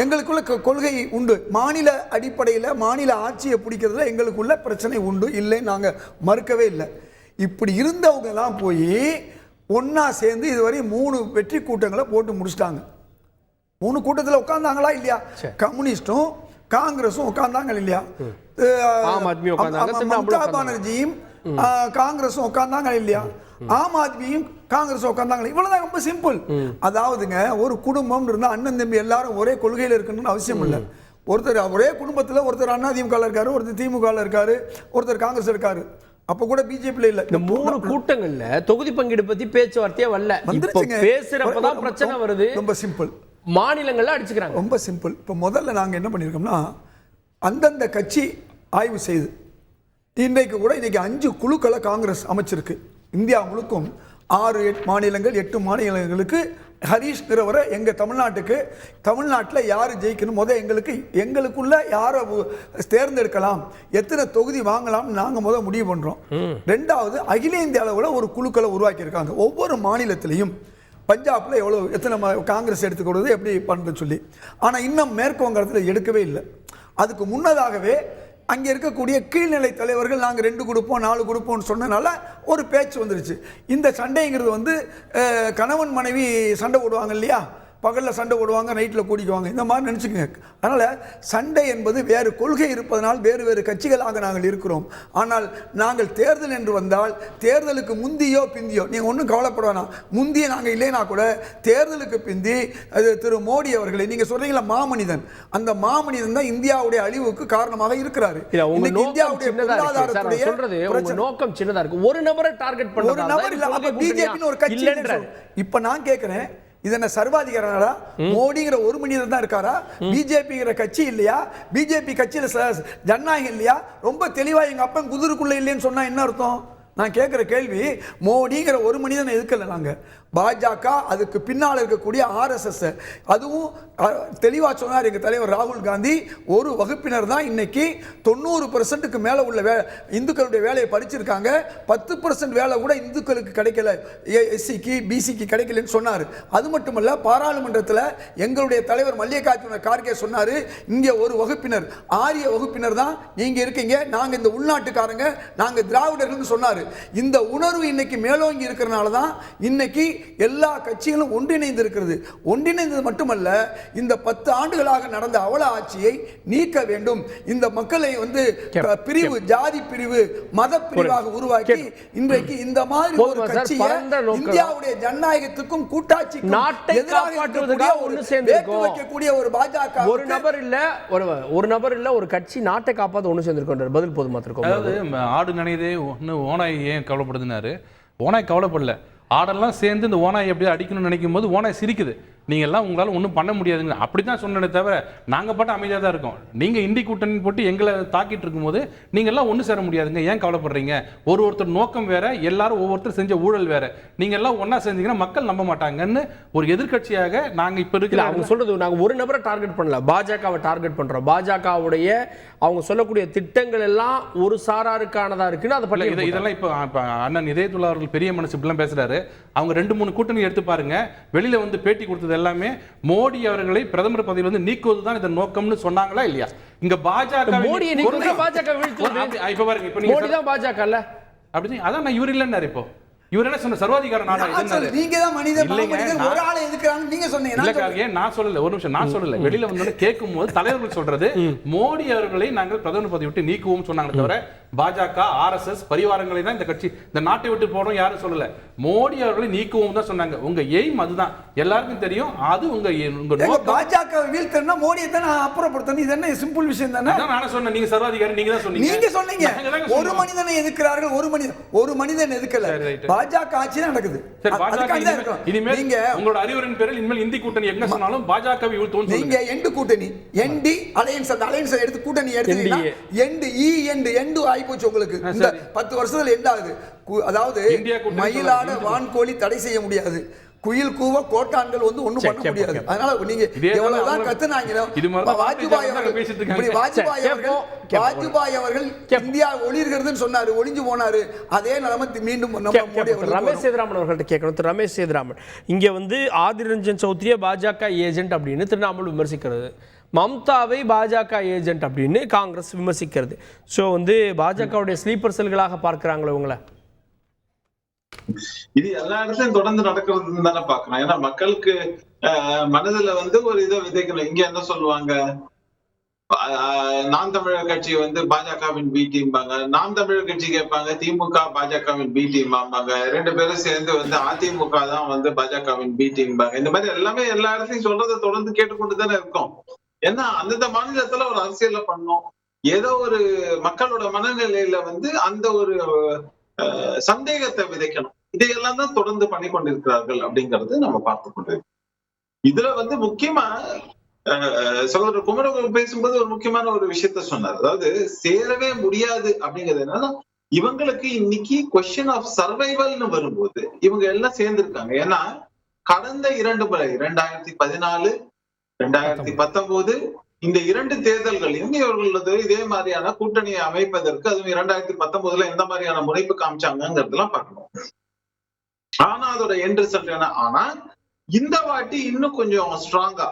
எங்களுக்குள்ள கொள்கை உண்டு. மாநில அடிப்படையில் மாநில ஆட்சியை பிடிக்கிறதுல எங்களுக்குள்ள பிரச்சனை உண்டு, இல்லை நாங்கள் மறுக்கவே இல்லை. இப்படி இருந்தவங்கெல்லாம் போய் ஒன்றா சேர்ந்து இதுவரை 3 வெற்றி கூட்டங்களை போட்டு முடிச்சிட்டாங்க. 3 கூட்டத்தில் உட்காந்தாங்களா இல்லையா? கம்யூனிஸ்டும் காங்கிரஸும் உட்காந்தாங்க இல்லையா? மம்தா பானர்ஜியும் காங்கிரஸும் உட்காந்தாங்க இல்லையா? ஆம் ஆத்மியும் காங்கிரஸ் உட்காந்தாங்க. இவ்வளவுதான், ரொம்ப சிம்பிள். அதாவதுங்க, ஒரு குடும்பம் இருந்தா அண்ணன் தம்பி எல்லாரும் ஒரே கொள்கையில் இருக்கணும்னு அவசியம் இல்லை. ஒருத்தர் ஒரே குடும்பத்தில் ஒருத்தர் அதிமுக இருக்காரு, ஒருத்தர் திமுக இருக்காரு, ஒருத்தர் காங்கிரஸ் இருக்காரு. அப்ப கூட பிஜேபில இல்ல. இந்த 3 கூட்டங்கள்ல தொகுதி பங்கீடு பத்தி பேச்சுவார்த்தையே வரல. பேசுறப்பதான் பிரச்சனை வருது. ரொம்ப சிம்பிள். மாநிலங்கள்ல அடிச்சுக்கிறாங்க. ரொம்ப சிம்பிள். இப்ப முதல்ல நாங்க என்ன பண்ணிருக்கோம்னா, அந்தந்த கட்சி ஆய்வு செய்து இன்னைக்கு 5 குழுக்களை காங்கிரஸ் அமைச்சிருக்கு. இந்தியா முழுக்கும் 6 மாநிலங்கள் 8 மாநிலங்களுக்கு ஹரீஷ் நிறவரை எங்கள் தமிழ்நாட்டில் யார் ஜெயிக்கணும், எங்களுக்குள்ள யாரை தேர்ந்தெடுக்கலாம், எத்தனை தொகுதி வாங்கலாம்னு நாங்கள் முடிவு பண்ணுறோம். 2வது, அகில இந்திய அளவில் ஒரு குழுக்களை உருவாக்கியிருக்காங்க. ஒவ்வொரு மாநிலத்திலையும் பஞ்சாப்ல எத்தனை காங்கிரஸ் எடுத்துக்கிறது எப்படி பண்ணுறது சொல்லி. ஆனால் இன்னும் மேற்கு வங்கத்தில் எடுக்கவே இல்லை. அதுக்கு முன்னதாகவே அங்கே இருக்கக்கூடிய கீழ்நிலை தலைவர்கள் நாங்கள் 2 கொடுப்போம் 4 கொடுப்போம்னு சொன்னனால ஒரு பேச்சு வந்துருச்சு. இந்த சண்டைங்கிறது வந்து கணவன் மனைவி சண்டை போடுவாங்க இல்லையா, பகலில் சண்டை போடுவாங்க, நைட்டில் கூடிக்குவாங்க, இந்த மாதிரி நினச்சிக்கோங்க. அதனால் சண்டை என்பது வேறு கொள்கை இருப்பதனால் வேறு கட்சிகளாக நாங்கள் இருக்கிறோம். ஆனால் நாங்கள் தேர்தல் என்று வந்தால் தேர்தலுக்கு முந்தியோ பிந்தியோ நீங்கள் ஒன்றும் கவலைப்பட வேணாம். முந்திய நாங்கள் இல்லைனா கூட தேர்தலுக்கு பிந்தி அது திரு மோடி அவர்களை நீங்கள் சொல்றீங்களா மாமனிதன், அந்த மாமனிதன் தான் இந்தியாவுடைய அழிவுக்கு காரணமாக இருக்கிறாரு. இந்தியாவுடைய பொருளாதாரத்துடைய நோக்கம் சின்னதா இருக்கு. ஒரு நபரை டார்கெட் பண்ண ஒரு நபர் இல்ல, அப்ப பிஜேபி ஒரு கட்சி இல்லைன்ற. இப்ப நான் கேட்கிறேன், இதென்ன சர்வாதிகாரா? மோடிங்கிற ஒரு மனிதர் தான் இருக்காரா? பிஜேபிங்கிற கட்சி இல்லையா? பிஜேபி கட்சியில ஜனநாயகம் இல்லையா? ரொம்ப தெளிவா எங்க அப்பன் குதிரைக்குள்ள இல்லைன்னு சொன்னா என்ன அர்த்தம்? நான் கேட்கிற கேள்வி, மோடிங்கிற ஒரு மனிதனை எதுக்கல நாங்க, பாஜக, அதுக்கு பின்னால் இருக்கக்கூடிய RSS. அதுவும் தெளிவா சொன்னார் எங்க தலைவர் ராகுல் காந்தி. ஒரு வகுப்பினர் தான் இன்னைக்கு 90% மேல உள்ள இந்துக்களுடைய வேலையை படிச்சிருக்காங்க. 10% வேலை கூட இந்துக்களுக்கு கிடைக்கல, எஸ்சிக்கு பிசிக்கு கிடைக்கலன்னு சொன்னார். அது மட்டுமல்ல, பாராளுமன்றத்தில் எங்களுடைய தலைவர் மல்லிகார்ஜுன கார்கே சொன்னாரு, இங்க ஒரு வகுப்பினர், ஆரிய வகுப்பினர் தான் நீங்க இருக்கீங்க, நாங்க இந்த உள்நாட்டுக்காரங்க, நாங்க திராவிடர்கள் சொன்னாரு. இந்த உணர்வு இன்னைக்கு மேலோங்கி இருக்கிறனால தான் இன்னைக்கு எல்லா கட்சிகளும் ஒன்றிணைந்து இருக்கிறது. ஒன்றிணைந்தது மட்டுமல்ல, இந்த 10 ஆண்டுகளாக நடந்த அவல ஆட்சியை நீக்க வேண்டும். இந்த மக்களை பிரிவு, ஜாதி பிரிவு, மத பிரிவாக உருவாக்கி இன்றைக்கு இந்த மாதிரி ஒரு கட்சியை இந்தியாவுடைய ஜனநாயகத்துக்கும் கூட்டாட்சிக்கும் வைக்கக்கூடிய ஒரு பாஜக, ஒரு நபர் இல்ல ஒரு கட்சி நாட்டை காப்பாற்ற ஒண்ணு சேர்ந்திருக்கின்றார். பதில் போதுமா இருக்கும்? அதாவது ஆடு நனையதே ஒன்று ஓனாய் ஏன் கவலைப்படுதுனாரு. ஓனாய் கவலைப்படல, ஆடெல்லாம் சேர்ந்து இந்த ஓனாய் எப்படி அடிக்கணும்னு நினைக்கும் போது ஓனாய் சிரிக்குது. நீங்க எல்லாம் உங்களால் ஒன்றும் பண்ண முடியாதுங்க அப்படிதான் சொன்னே தவிர நாங்கள் பாட்டு அமைதியாக தான் இருக்கோம். நீங்க இந்தி கூட்டணி போட்டு எங்களை தாக்கிட்டு இருக்கும்போது நீங்க எல்லாம் ஒன்று சேர முடியாதுங்க, ஏன் கவலைப்படுறீங்க? ஒருத்தர் நோக்கம் வேற, எல்லாரும் ஒவ்வொருத்தர் செஞ்ச ஊழல் வேற. நீங்க எல்லாம் ஒன்னா செஞ்சீங்கன்னா மக்கள் நம்ப மாட்டாங்கன்னு ஒரு எதிர்க்கட்சியாக நாங்க இப்ப இருக்கிற அவங்க சொல்றது, நாங்க ஒரு நபரை டார்கெட் பண்ணல, பாஜகவை டார்கெட் பண்றோம். பாஜகவுடைய அவங்க சொல்லக்கூடிய திட்டங்கள் எல்லாம் ஒரு சாராருக்கானதா இருக்குன்னு அதை பற்றி இதெல்லாம் இப்ப அண்ணன் இதயத்துல்லா அவர்கள் பெரிய மனசு இப்படிலாம் பேசுறாரு. அவங்க 2-3 கூட்டணி எடுத்து பாருங்க, வெளியில வந்து பேட்டி கொடுத்தது எல்லாமே மோடி அவர்களை பிரதமர் பதவியில் நீக்குவதுதான் இதன் நோக்கம்னு சொன்னாங்களா இல்லையா? இங்க பாஜக மோடியை நீக்குவது பாஜக வீழ்த்துவது. இப்ப பாருங்க, இப்ப மோடி தான் பாஜக இல்ல அப்படி அதான் நான் இவர் இல்லைன்னாரு. இப்போ இவர் என்ன சொன்ன, சர்வாதிகார நாடா நீங்க தான் மனிதன், ஒரு ஆளை எதுக்குறாங்க நீங்க சொன்னீங்க. நான் சொல்லல, ஒரு நிமிஷம், நான் சொல்லல. வெளியில வந்து கேட்கும் போது தலைவர்கள் சொல்றது மோடி அவர்களை நாங்கள் பிரதமர் பதவி விட்டு நீக்குவோம் சொன்னாங்க தவிர பாஜக, RSS பரிவாரங்களை தான் இந்த கட்சி இந்த நாட்டை விட்டு போறோம் யாரும் சொல்லல. மோடி அவர்களை நீக்குவோம் தான் சொன்னாங்க. உங்க எய்ம் அதுதான், எல்லாருக்கும் தெரியும். அது உங்க பாஜக வீழ்த்தனா மோடியை தான் அப்புறப்படுத்தணும். இது என்ன சிம்பிள் விஷயம் தானே? நான் சொன்னேன், நீங்க சர்வாதிகாரி, நீங்க தான் சொன்னீங்க. நீங்க சொன்னீங்க ஒரு மனிதனை எதிர்க்கிறார்கள், ஒரு மனிதன் எதிர்க்கல. பாஜக ஆட்சி நடக்குது. இனிமேல் நீங்க உங்களோட அறிவுரையின் பேரில் இனிமேல் இந்தி கூட்டணி என்ன சொன்னாலும் பாஜகவை வீழ்த்துவோம். நீங்க எண்டு கூட்டணி, என்டி அலையன்ஸ், அந்த அலையன்ஸ் எடுத்து கூட்டணி எடுத்தீங்கன்னா எண்டு ஆகி போச்சு உங்களுக்கு. இந்த 10 வருஷத்துல எண்ட் ஆகுது. அதாவது மயிலாட வான்கோழி தடை செய்ய முடியாது, குயில் கூவ கோட்டான்கள் ஒண்ணும் பண்ண முடியாது. அதனால நீங்க எவ்வளவுதான் கத்துனாங்க, வாஜ்பாய் அவர்கள் இந்தியா ஒளிர்கிறதுன்னு சொன்னாரு, ஒளிஞ்சு போனாரு. அதே நிலைமை மீண்டும் ரமேஷ் சேதுராமன் அவர்கள்ட்ட கேட்கணும். ரமேஷ் சேதுராமன், இங்க ஆதிர் ரஞ்சன் சௌத்ரியை பாஜக ஏஜென்ட் அப்படின்னு திரிணாமுல் விமர்சிக்கிறது, மம்தாவை பாஜக ஏஜென்ட் அப்படின்னு காங்கிரஸ் விமர்சிக்கிறது. ஸோ பாஜகவுடைய ஸ்லீப்பர் செல்களாக பார்க்கிறாங்களோ உங்களை? இது எல்லா இடத்துலயும் தொடர்ந்து நடக்கிறதுன்னு தானே பாக்கணும். ஏன்னா மக்களுக்கு மனதுல ஒரு இதை விதைக்கணும். இங்க என்ன சொல்லுவாங்க, நாம் தமிழர் கட்சி பாஜகவின் பி டீம்பாங்க, நாம் தமிழர் கட்சி கேட்பாங்க திமுக பாஜகவின் பி டீம் ஆம்பாங்க, 2 பேரும் சேர்ந்து அதிமுக தான் பாஜகவின் பி டீம்பாங்க. இந்த மாதிரி எல்லாமே எல்லா இடத்துலயும் சொல்றதை தொடர்ந்து கேட்டுக்கொண்டுதானே இருக்கோம். ஏன்னா அந்தந்த மாநிலத்துல ஒரு அரசியல பண்ணோம், ஏதோ ஒரு மக்களோட மனநிலையில அந்த ஒரு சந்தேகத்தை விதைக்கணும். இதையெல்லாம் தான் தொடர்ந்து பண்ணி கொண்டிருக்கிறார்கள் அப்படிங்கறது நம்ம பார்த்து கொண்டிருக்கோம். இதுல முக்கியமா சகோதரர் குமரகுரு பேசும்போது ஒரு முக்கியமான ஒரு விஷயத்த சொன்னார். அதாவது சேரவே முடியாது அப்படிங்கிறது என்னன்னா, இவங்களுக்கு இன்னைக்கு கொஸ்டின் ஆஃப் சர்வைவல்னு வரும்போது இவங்க எல்லாம் சேர்ந்திருக்காங்க. ஏன்னா கடந்த 2 முறை 2014, 2019 இந்த 2 தேர்தல்களையும் இவர்களது இதே மாதிரியான கூட்டணியை அமைப்பதற்கு, அதுவும் 2019 எந்த மாதிரியான முனைப்பு காமிச்சாங்கிறதுலாம் பார்க்கணும். ஆனா அதோட எண்ட் ரிசல்ட் என்ன, ஆனா இந்த வாட்டி இன்னும் கொஞ்சம் ஸ்ட்ராங்கா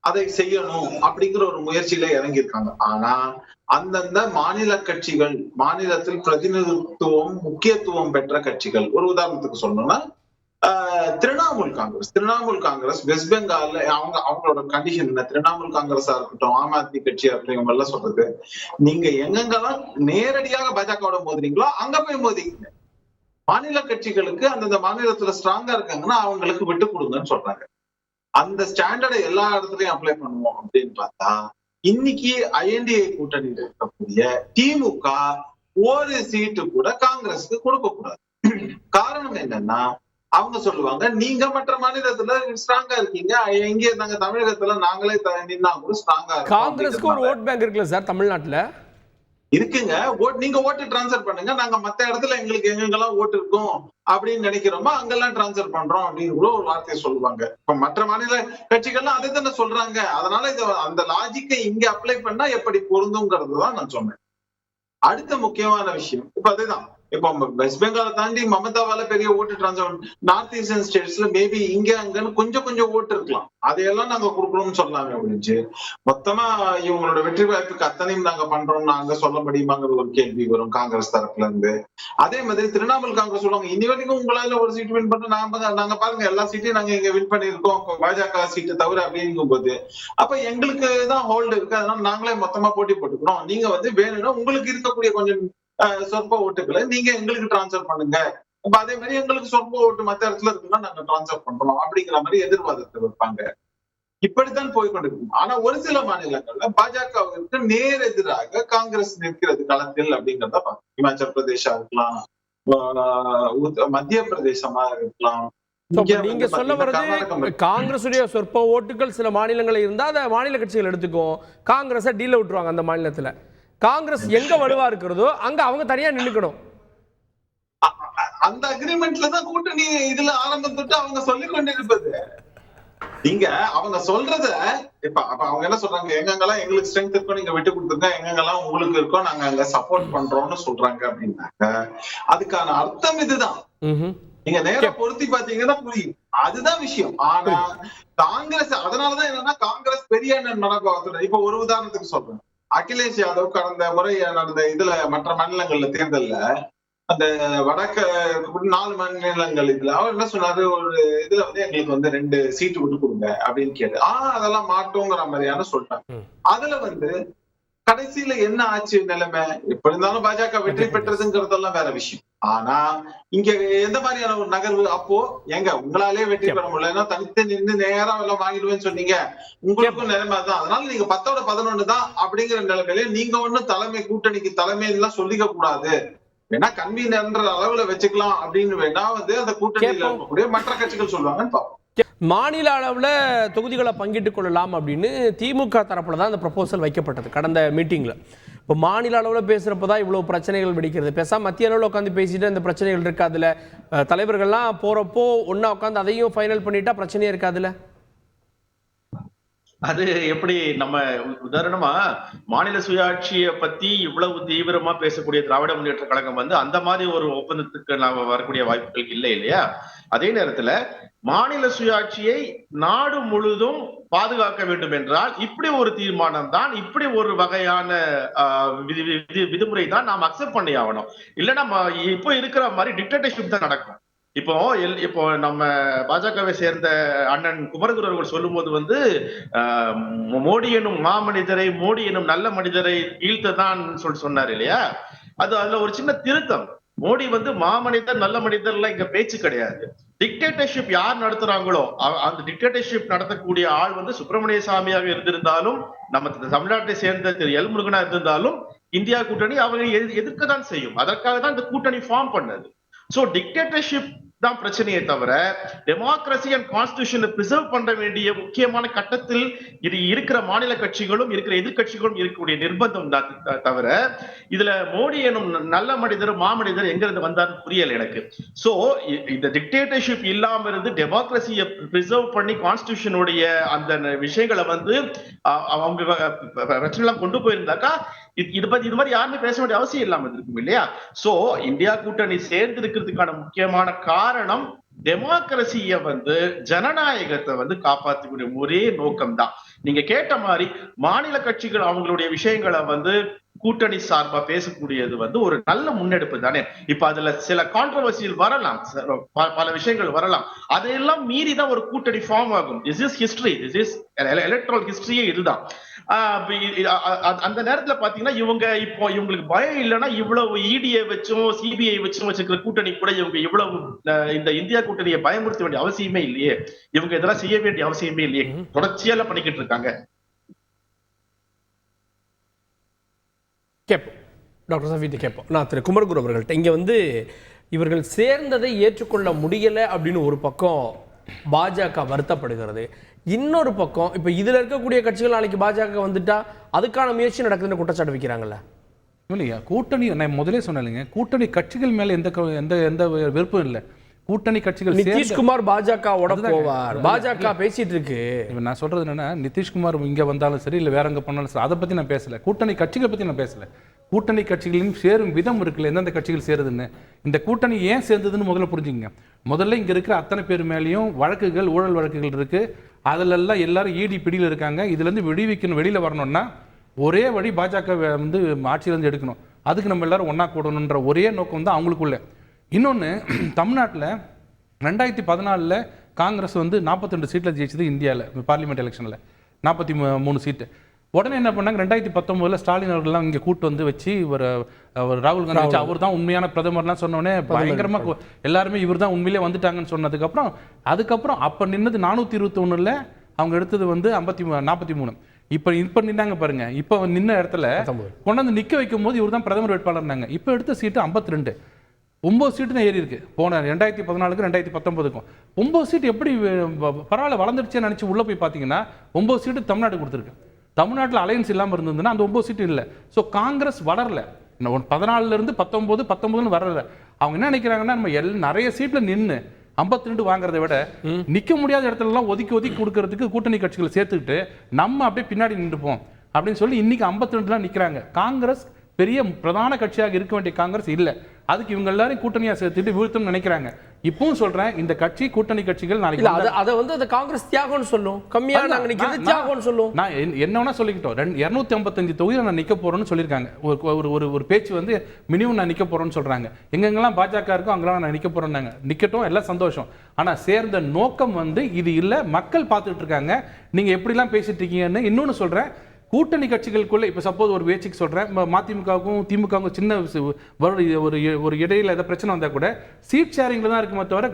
அதை செய்யணும் அப்படிங்கிற ஒரு முயற்சியில இறங்கியிருக்காங்க. ஆனா அந்தந்த மாநில கட்சிகள், மாநிலத்தில் பிரதிநிதித்துவம் முக்கியத்துவம் பெற்ற கட்சிகள், ஒரு உதாரணத்துக்கு சொல்லணும்னா திரிணாமுல் காங்கிரஸ் வெஸ்ட் பெங்கால்ல அவங்களோட கண்டிஷன் என்ன, திரிணாமுல் காங்கிரஸா இருக்கட்டும், ஆம் ஆத்மி கட்சியா இருக்கட்டும், இவங்க எல்லாம் சொல்றது, நீங்க எங்கெங்கெல்லாம் நேரடியாக பாஜகவோட மோதுறீங்களோ அங்க போய் மோதிங்க. மாநில கட்சிகளுக்கு அந்தந்த மாநிலத்துல ஸ்ட்ராங்கா இருக்காங்கன்னா அவங்களுக்கு விட்டு கொடுங்கன்னு சொல்றாங்க. அந்த ஸ்டாண்டர்டை எல்லா இடத்துலயும் அப்ளை பண்ணுவோம் அப்படின்னு பார்த்தா, இன்னைக்கு INDA கூட்டணியில் இருக்கக்கூடிய திமுக ஒரு சீட்டு கூட காங்கிரஸுக்கு கொடுக்க கூடாது. காரணம் என்னன்னா, அவங்க சொல்லுவாங்க நீங்க மற்ற மாநிலத்துல ஸ்ட்ராங்கா இருக்கீங்க, எங்கே நாங்க தமிழகத்துல நாங்களே நின்னா கூட ஸ்ட்ராங்கா. காங்கிரஸ்க்கு ஒரு ஓட் பேங்க் இருக்குல்ல சார் தமிழ்நாட்டுல? இருக்குங்க. நீங்க ஓட்டு டிரான்ஸ்ஃபர் பண்ணுங்க, நாங்க மத்த இடத்துல எங்களுக்கு எங்கெங்கெல்லாம் ஓட்டு இருக்கும் அப்படின்னு நினைக்கிறோமோ அங்கெல்லாம் டிரான்ஸ்ஃபர் பண்றோம் அப்படின்னு கூட ஒரு வார்த்தையை சொல்லுவாங்க. இப்ப மற்ற மாநில கட்சிகள்லாம் அதை தானே சொல்றாங்க. அதனால இத அந்த லாஜிக்கை இங்க அப்ளை பண்ணா எப்படி பொருந்துங்கிறது தான் நான் சொன்னேன். அடுத்த முக்கியமான விஷயம் இப்ப அதுதான். இப்ப வெஸ்ட் பெங்காலை தாண்டி மமதாவால பெரிய ஓட்டு டிரான்ஸ்ஃபர், நார்த் ஈஸ்டர்ன் ஸ்டேட்ஸ்ல மேபி இங்க அங்கன்னு கொஞ்சம் கொஞ்சம் ஓட்டு இருக்கலாம், அதையெல்லாம் நாங்க கொடுக்கணும்னு சொல்லாங்க அப்படின்ச்சு. மொத்தமா இவங்களோட வெற்றி வாய்ப்புக்கு அத்தனையும் நாங்க பண்றோம் நாங்க சொல்ல முடியுமாங்கிற ஒரு கேள்வி வரும் காங்கிரஸ் தரப்புல இருந்து. அதே மாதிரி திரிணாமுல் காங்கிரஸ் சொல்லுவாங்க, இனி வரைக்கும் உங்களால ஒரு சீட் வின் பண்ண நாங்க பாருங்க எல்லா சீட்டையும் நாங்க இங்க வின் பண்ணிருக்கோம் பாஜக சீட்டை தவிர அப்படிங்கும் போது அப்ப எங்களுக்கு தான் ஹோல்டு இருக்கு, அதனால நாங்களே மொத்தமா போட்டி போட்டுக்கிறோம், நீங்க வேணும்னா உங்களுக்கு இருக்கக்கூடிய கொஞ்சம் சொற்ப ஓட்டுகளை நீங்க எங்களுக்கு டிரான்ஸ்ஃபர் பண்ணுங்க, அப்ப அதே மாதிரி எங்களுக்கு சொற்ப ஓட்டு மத்த இடத்துல இருக்குன்னா நாங்க டிரான்ஸ்ஃபர் பண்றோம் அப்படிங்கிற மாதிரி எதிர்வாதத்தை வைப்பாங்க. இப்படித்தான் போய்கொண்டிருக்கும். ஆனா ஒரு சில மாநிலங்கள்ல பாஜகவிற்கு நேர் எதிராக காங்கிரஸ் நிற்கிறது களத்தில் அப்படிங்கிறத பார்க்கணும். இமாச்சல் பிரதேசா இருக்கலாம், மத்திய பிரதேசமா இருக்கலாம். நீங்க சொல்ல வர்றது காங்கிரசுடைய சொற்ப ஓட்டுகள் சில மாநிலங்கள் இருந்தா அதை மாநில கட்சிகள் எடுத்துக்கும், காங்கிரஸை டீல விட்டுருவாங்க. அந்த மாநிலத்துல காங்கிரஸ் எங்க வலுவா இருக்கிறதோ அங்க அவங்க தனியா நின்னுக்கணும். அந்த அக்ரிமெண்ட்ல தான் கூட்டணி இதுல ஆரம்பம் தொட்டு அவங்க சொல்லிக் கொண்டிருப்பது. நீங்க அவங்க சொல்றத இப்ப அவங்க என்ன சொல்றாங்க, எங்கெங்கெல்லாம் எங்களுக்கு ஸ்ட்ரென்த் இருக்கோ நீங்க விட்டு கொடுத்துருங்க, எங்கெங்கெல்லாம் உங்களுக்கு இருக்கோ நாங்க அங்க சப்போர்ட் பண்றோம்னு சொல்றாங்க அப்படின்னாக்க அதுக்கான அர்த்தம் இதுதான். நீங்க நேரம் பொருத்தி பாத்தீங்கன்னா புரியும், அதுதான் விஷயம். ஆனா காங்கிரஸ் அதனாலதான் என்னன்னா காங்கிரஸ் பெரிய மனோபாவத்துல இப்ப ஒரு உதாரணத்துக்கு சொல்றேன், அகிலேஷ் யாதவ் கடந்த முறை நடந்த இதுல மற்ற மாநிலங்கள்ல தேர்தல்ல அந்த வடக்கு 4 மாநிலங்கள் இதுல அவர் என்ன சொன்னாரு, ஒரு இதுல எங்களுக்கு 2 சீட்டு விட்டு கொடுங்க அப்படின்னு கேட்டு அதெல்லாம் மாட்டோங்கிற மாதிரியான சொல்லிட்டாங்க. அதுல கடைசியில என்ன ஆச்சு நிலைமை, எப்படி இருந்தாலும் பாஜக வெற்றி பெற்றதுங்கிறதெல்லாம் வேற விஷயம். ஆனா இங்க எந்த மாதிரியான ஒரு நகர்வு, அப்போ உங்களாலே வெற்றி பெற முடியல, தனித்து நின்று நேரம் எல்லாம் வாங்கிடுவேன்னு சொன்னீங்க, உங்களுக்கும் நிலைமை தான், அதனால நீங்க 10ஓட 11 தான் அப்படிங்கிற நிலைமையில நீங்க ஒண்ணும் தலைமை கூட்டணிக்கு தலைமை எல்லாம் சொல்லிக்க கூடாது, வேணா கன்வீனர்ன்ற அளவுல வச்சுக்கலாம் அப்படின்னு வேணா அந்த கூட்டணியில இருக்கக்கூடிய மற்ற கட்சிகள் சொல்லுவாங்கன்னு பார்ப்போம். மாநில அளவில் தொகுதிகளை பங்கிட்டுக் கொள்ளலாம் அப்படின்னு திமுக தரப்புல தான் அந்த ப்ரப்போசல் வைக்கப்பட்டது கடந்த மீட்டிங்ல. இப்போ மாநில அளவில் பேசுறப்ப தான் இவ்வளவு பிரச்சனைகள் வெடிக்கிறது. பேசாம மத்திய அளவில் உட்காந்து பேசிட்டு இந்த பிரச்சனைகள் இருக்காதுல, தலைவர்கள்லாம் போறப்போ ஒன்னா உட்காந்து அதையும் ஃபைனல் பண்ணிட்டா பிரச்சனையே இருக்காதுல்ல. அது எப்படி நம்ம உதாரணமா மாநில சுயாட்சியை பத்தி இவ்வளவு தீவிரமா பேசக்கூடிய திராவிட முன்னேற்ற கழகம் அந்த மாதிரி ஒரு ஒப்பந்தத்துக்கு நாம வரக்கூடிய வாய்ப்புகள் இல்லை இல்லையா. அதே நேரத்துல மாநில சுயாட்சியை நாடு முழுதும் பாதுகாக்க வேண்டும் என்றால் இப்படி ஒரு தீர்மானம் தான், இப்படி ஒரு வகையான விதிமுறை தான் நாம் அக்செப்ட் பண்ணி ஆகணும். இல்லைன்னா இப்போ இருக்கிற மாதிரி டிக்டேட்டர்ஷிப் தான் நடக்கும். இப்போ நம்ம பாஜகவை சேர்ந்த அண்ணன் குமரகுரு அவர்கள் சொல்லும் போது மோடி எனும் மாமனிதரை, மோடி எனும் நல்ல மனிதரை வீழ்த்ததான் சொன்னார் இல்லையா. அதுல ஒரு சின்ன திருத்தம், மோடி மாமனிதர் நல்ல மனிதர்லாம் இங்க பேச்சு கிடையாது. டிக்டேட்டர்ஷிப் யார் நடத்துறாங்களோ அந்த டிக்டேட்டர்ஷிப் நடத்தக்கூடிய ஆள் சுப்பிரமணிய சாமியாக இருந்திருந்தாலும், நம்ம தமிழ்நாட்டை சேர்ந்த திரு எல் முருகனா இருந்திருந்தாலும் இந்தியா கூட்டணி அவங்க எதிர்க்கதான் செய்யும். அதற்காக தான் இந்த கூட்டணி ஃபார்ம் பண்ணது. சோ டிக்டேட்டர்ஷிப் தான் பிரச்சனையை தவிர டெமோக்ரஸி அண்ட் கான்ஸ்டிடியூஷனை பிரிசர்வ் பண்ண வேண்டிய முக்கியமான கட்டத்தில் இது இருக்கிற மாநில கட்சிகளும் இருக்கிற எதிர்கட்சிகளும் இருக்கக்கூடிய நிர்பந்தம் தவிர இதுல மோடி எனும் நல்ல மனிதர் மாமனிதர் எங்க இருந்து வந்தார்னு புரியல எனக்கு. சோ இந்த டிக்டேட்டர்ஷிப் இல்லாம இருந்து டெமோக்ரஸியை பிரிசர்வ் பண்ணி கான்ஸ்டிடியூஷனுடைய அந்த விஷயங்களை அவங்க பிரச்சனை எல்லாம் கொண்டு போயிருந்தாக்கா இது மாதிரி யாருமே பேச வேண்டிய அவசியம் இல்லாம இருக்கும் இல்லையா. சோ இந்தியா கூட்டணி சேர்ந்து இருக்கிறதுக்கான முக்கியமான காரணம் டெமோக்ரஸிய ஜனநாயகத்தை காப்பாற்றக்கூடிய ஒரே நோக்கம் தான். நீங்க கேட்ட மாதிரி மாநில கட்சிகள் அவங்களுடைய விஷயங்களை கூட்டணி சார்பா பேசக்கூடியது ஒரு நல்ல முன்னெடுப்பு தானே. இப்ப அதுல சில கான்ட்ரோவர்சியல் வரலாம், பல விஷயங்கள் வரலாம், அதையெல்லாம் மீறி தான் ஒரு கூட்டணி ஃபார்ம் ஆகும். This is history, this is electoral ஹிஸ்டரியே இதுதான். அந்த நேரத்துல பாத்தீங்கன்னா இவங்களுக்கு பயம் இல்லைன்னா இவ்வளவு இடியை வச்சும் சிபிஐ வச்சும் வச்சுக்கிற கூட்டணி கூட இவங்க இவ்வளவு இந்த இந்தியா கூட்டணியை பயமுறுத்த வேண்டிய அவசியமே இல்லையே, இவங்க இதெல்லாம் செய்ய வேண்டிய அவசியமே இல்லையே, தொடர்ச்சியா பண்ணிக்கிட்டு இருக்காங்க. கேட்போம் டாக்டர் சஃபீத்தை கேட்போம். நான் திரு குமரகுரு அவர்கள்ட்ட இங்கே இவர்கள் சேர்ந்ததை ஏற்றுக்கொள்ள முடியலை அப்படின்னு ஒரு பக்கம் பாஜக வருத்தப்படுகிறது, இன்னொரு பக்கம் இப்போ இதில் இருக்கக்கூடிய கட்சிகள் நாளைக்கு பாஜக வந்துட்டா அதுக்கான முயற்சி நடக்குதுன்னு குற்றச்சாட்டு வைக்கிறாங்கல்ல. இல்லையா கூட்டணி நான் முதலே சொன்னேங்க, கூட்டணி கட்சிகள் மேல எந்த எந்த எந்த வெறுப்பும் இல்லை. கூட்டணி கட்சிகள் நிதிஷ்குமார் பாஜகவோட போவார், பாஜக பேசிட்டு இருக்கு. நான் சொல்றது என்னன்னா, நிதிஷ்குமார் இங்க வந்தாலும் சரி இல்ல வேற எங்க பண்ணாலும் சரி அதை பத்தி நான் பேசல, கூட்டணி கட்சிகள் பத்தி நான் பேசல. கூட்டணி கட்சிகளின் சேரும் விதம் இருக்குல்ல, எந்தெந்த கட்சிகள் சேருதுன்னு. இந்த கூட்டணி ஏன் சேர்ந்ததுன்னு முதல்ல புரிஞ்சுங்க. முதல்ல இங்க இருக்கிற அத்தனை பேர் மேலேயும் வழக்குகள், ஊழல் வழக்குகள் இருக்கு. அதுல எல்லாம் எல்லாரும் ஈடி பிடியில் இருக்காங்க. இதுல இருந்து விடுவிக்கணும், வெளியில வரணும்னா ஒரே வழி பாஜக வந்து ஆட்சியிலிருந்து எடுக்கணும். அதுக்கு நம்ம எல்லாரும் ஒன்னா கூடணுன்ற ஒரே நோக்கம் தான் அவங்களுக்குள்ள. இன்னொன்று, தமிழ்நாட்டில் 2014 காங்கிரஸ் வந்து 42 சீட்டில் ஜெயிச்சது இந்தியாவில் பார்லிமெண்ட் எலெக்ஷனில் 43 சீட்டு. உடனே என்ன பண்ணாங்க, 2019 ஸ்டாலின் அவர்கள்லாம் இங்கே கூட்டு வந்து வச்சு ஒரு ராகுல் காந்தி வச்சு அவர் தான் உண்மையான பிரதமர்லாம் சொன்னோடனே பயங்கரமாக எல்லாருமே இவர் தான் உண்மையிலே வந்துட்டாங்கன்னு சொன்னதுக்கப்புறம் அதுக்கப்புறம் அப்போ நின்னது 421 அவங்க எடுத்தது வந்து 43. இப்போ நின்னாங்க பாருங்க, இப்போ நின்ன இடத்துல கொண்டாந்து நிற்க வைக்கும் போது இவர் தான் பிரதமர் வேட்பாளர்னாங்க. இப்போ எடுத்த சீட்டு 52, 9 சீட்டு தான் ஏறி இருக்கு. போன 2014 2019 9 சீட்டு எப்படி பரவாயில்ல வளர்ந்துருச்சேன்னு நினச்சி உள்ளே போய் பார்த்தீங்கன்னா 9 சீட்டு தமிழ்நாடு கொடுத்துருக்கு. தமிழ்நாட்டில் அலையன்ஸ் இல்லாமல் இருந்ததுன்னா அந்த 9 சீட்டு இல்லை. ஸோ காங்கிரஸ் வளரல, 14 19 வரல. அவங்க என்ன நினைக்கிறாங்கன்னா, நம்ம நிறைய சீட்டில் நின்று 52 வாங்குறதை விட நிற்க முடியாத இடத்துலலாம் ஒதுக்கி கொடுக்கறதுக்கு கூட்டணி கட்சிகளை சேர்த்துக்கிட்டு நம்ம அப்படியே பின்னாடி நின்றுப்போம் அப்படின்னு சொல்லி இன்னைக்கு 52 நிற்கிறாங்க. காங்கிரஸ் பெரிய பிரதான கட்சியாக இருக்க வேண்டிய காங்கிரஸ் இல்லை. அதுக்கு இவங்க எல்லாரும் கூட்டணியா சேர்த்துட்டு வீழ்த்தணும்னு நினைக்கிறாங்க. இப்பவும் சொல்றேன், இந்த கட்சி கூட்டணி கட்சிகள் நாளைக்கு அதை வந்து அந்த காங்கிரஸ் தியாகம்னு சொல்லும், கம்மியா நாங்க நிக்கிறது தியாகம்னு சொல்லும். நான் என்ன வேணா சொல்லிக்கிட்டோம். 255 தொகுதியில் நான் நிக்க போறேன்னு சொல்லியிருக்காங்க. ஒரு பேச்சு வந்து மினிமம் நான் நிக்க போறேன்னு சொல்றாங்க. எங்கெங்கெல்லாம் பாஜக இருக்கோ அங்கெல்லாம் நான் நிக்க போறேன்னாங்க. நிக்கட்டும், எல்லாம் சந்தோஷம். ஆனா சேர்ந்த நோக்கம் வந்து இது இல்ல. மக்கள் பார்த்துட்டு இருக்காங்க நீங்க எப்படிலாம் பேசிட்டு இருக்கீங்கன்னு. இன்னொன்னு சொல்றேன், கூட்டணி கட்சிகளுக்குள்ள இப்போ சப்போஸ் ஒரு பேச்சுக்கு சொல்கிறேன், மதிமுகவுக்கும் திமுகவுக்கும் சின்ன ஒரு இடையில ஏதாவது பிரச்சனை வந்தால் கூட சீட் ஷேரிங்ல தான் இருக்குமே தவிர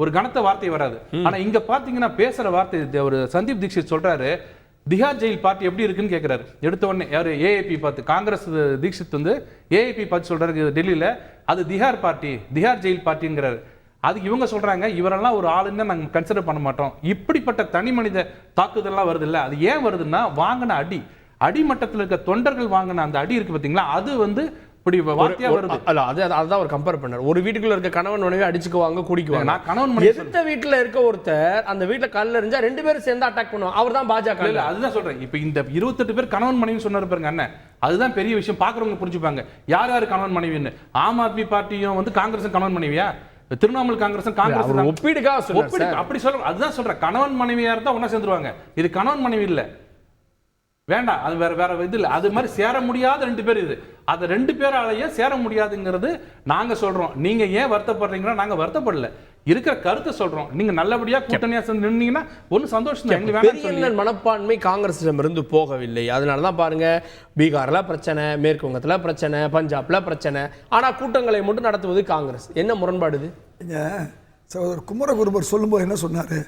ஒரு கனத்த வார்த்தை வராது. ஆனால் இங்கே பார்த்தீங்கன்னா பேசுகிற வார்த்தை ஒரு சந்தீப் தீக்ஷித் சொல்கிறாரு, திஹார் ஜெயில் பார்ட்டி எப்படி இருக்குன்னு கேட்குறாரு. எடுத்த உடனே யார் ஏஏபி பார்த்து, காங்கிரஸ் தீக்ஷித் வந்து ஏஏபி பார்த்து சொல்கிறாரு டெல்லியில், அது திஹார் பார்ட்டி, திஹார் ஜெயில் பார்ட்டிங்கிறாரு. அதுக்கு இவங்க சொல்றாங்க, இவரெல்லாம் ஒரு ஆளுன்னு நாங்கள் கன்சிடர் பண்ண மாட்டோம். இப்படிப்பட்ட தனி மனித தாக்குதல்லாம் வருது இல்லை, அது ஏன் வருதுன்னா வாங்கின அடிமட்டத்தில் இருக்க தொண்டர்கள் வாங்கின அந்த அடி இருக்கு பார்த்தீங்களா, அது வந்து இப்படி வார்த்தையா வருது. அல்ல, அதுதான் அவர் கம்பேர் பண்ணார். ஒரு வீட்டுக்குள்ள இருக்க கணவன் மனைவி அடிச்சுக்குவாங்க, குடிக்குவாங்க. நான் கணவன் மனைவி எந்த வீட்டுல இருக்க ஒருத்தர் அந்த வீட்டுல கல்ல எறிஞ்சா 2 பேரும் சேர்ந்து அட்டாக் பண்ணுவாங்க. அவர் தான் பாஜக. இல்ல, அதுதான் சொல்றேன். இப்போ இந்த 28 பேர் கணவன் மனைவி சொன்னாரு பாருங்க அண்ணன், அதுதான் பெரிய விஷயம். பாக்குறவங்க புரிஞ்சுப்பாங்க யார் யார் கணவன் மனைவின்னு. ஆம் ஆத்மி பார்ட்டியும் வந்து காங்கிரஸும் கணவன் மனைவியா, திரிணாமுல் காங்கிரஸ் ஒப்பீடுக்காக அப்படி சொல்ற. அதுதான் சொல்றேன், கணவன் மனைவியா இருந்தா ஒன்னா சேர்ந்துருவாங்க. இது கணவன் மனைவி இல்ல, வேண்டாம். அது வேற இது இல்லை. அது மாதிரி சேர முடியாத 2 பேர். இது அது 2 பேராலேயே சேர முடியாதுங்கிறது நாங்க சொல்றோம். நீங்க ஏன் வருத்தப்படுறீங்கன்னா நாங்க வருத்தப்படல, இருக்கிற கருத்தை சொல்றோம். நீங்க நல்லபடியா கூட்டணியா சேர்ந்து நின்னீங்கன்னா ஒன்னும் சந்தோஷம். எங்களுக்கு மனப்பான்மை காங்கிரஸிடம் இருந்து போகவில்லை. அதனாலதான் பாருங்க, பீகார்ல பிரச்சனை, மேற்கு வங்கத்துல பிரச்சனை, பஞ்சாப்ல பிரச்சனை. ஆனா கூட்டங்களை மட்டும் நடத்துவது காங்கிரஸ். என்ன முரண்பாடு இது? சகோதரர் குமரகுருபர் சொல்லும்போது என்ன சொன்னாரு,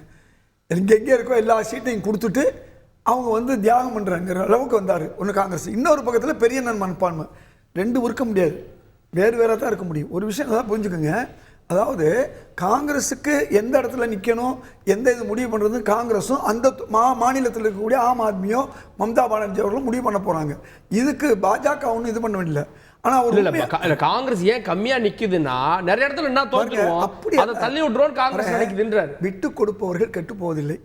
எங்கே இருக்கோ எல்லா சீட்டையும் கொடுத்துட்டு அவங்க வந்து தியாகம் பண்ணுறாங்கிற அளவுக்கு வந்தார் ஒன்று காங்கிரஸ். இன்னொரு பக்கத்தில் பெரிய மனப்பான்மை. 2 இருக்க முடியாது, வேறு வேறாக தான் இருக்க முடியும். ஒரு விஷயம் தான் புரிஞ்சுக்கோங்க, அதாவது காங்கிரஸுக்கு எந்த இடத்துல நிற்கணும், எந்த இது முடிவு பண்ணுறது காங்கிரஸும் அந்த மாநிலத்தில் இருக்கக்கூடிய ஆம் ஆத்மியோ மம்தா பானர்ஜி அவர்களும் முடிவு பண்ண போகிறாங்க. இதுக்கு பாஜக ஒன்றும் இது பண்ண வேண்டியதில்லை. ஆனா ஒரு காங்கிரஸ் ஏன் கம்மியா நிக்குதுன்னா நிறைய இடத்துல என்ன தோற்றுவோம், அப்படி அதை தள்ளி விட்டுறோம் காங்கிரஸ் நினைக்குதுன்றாரு. விட்டு கொடுப்பவர்கள் கெட்டு போவதில்லை,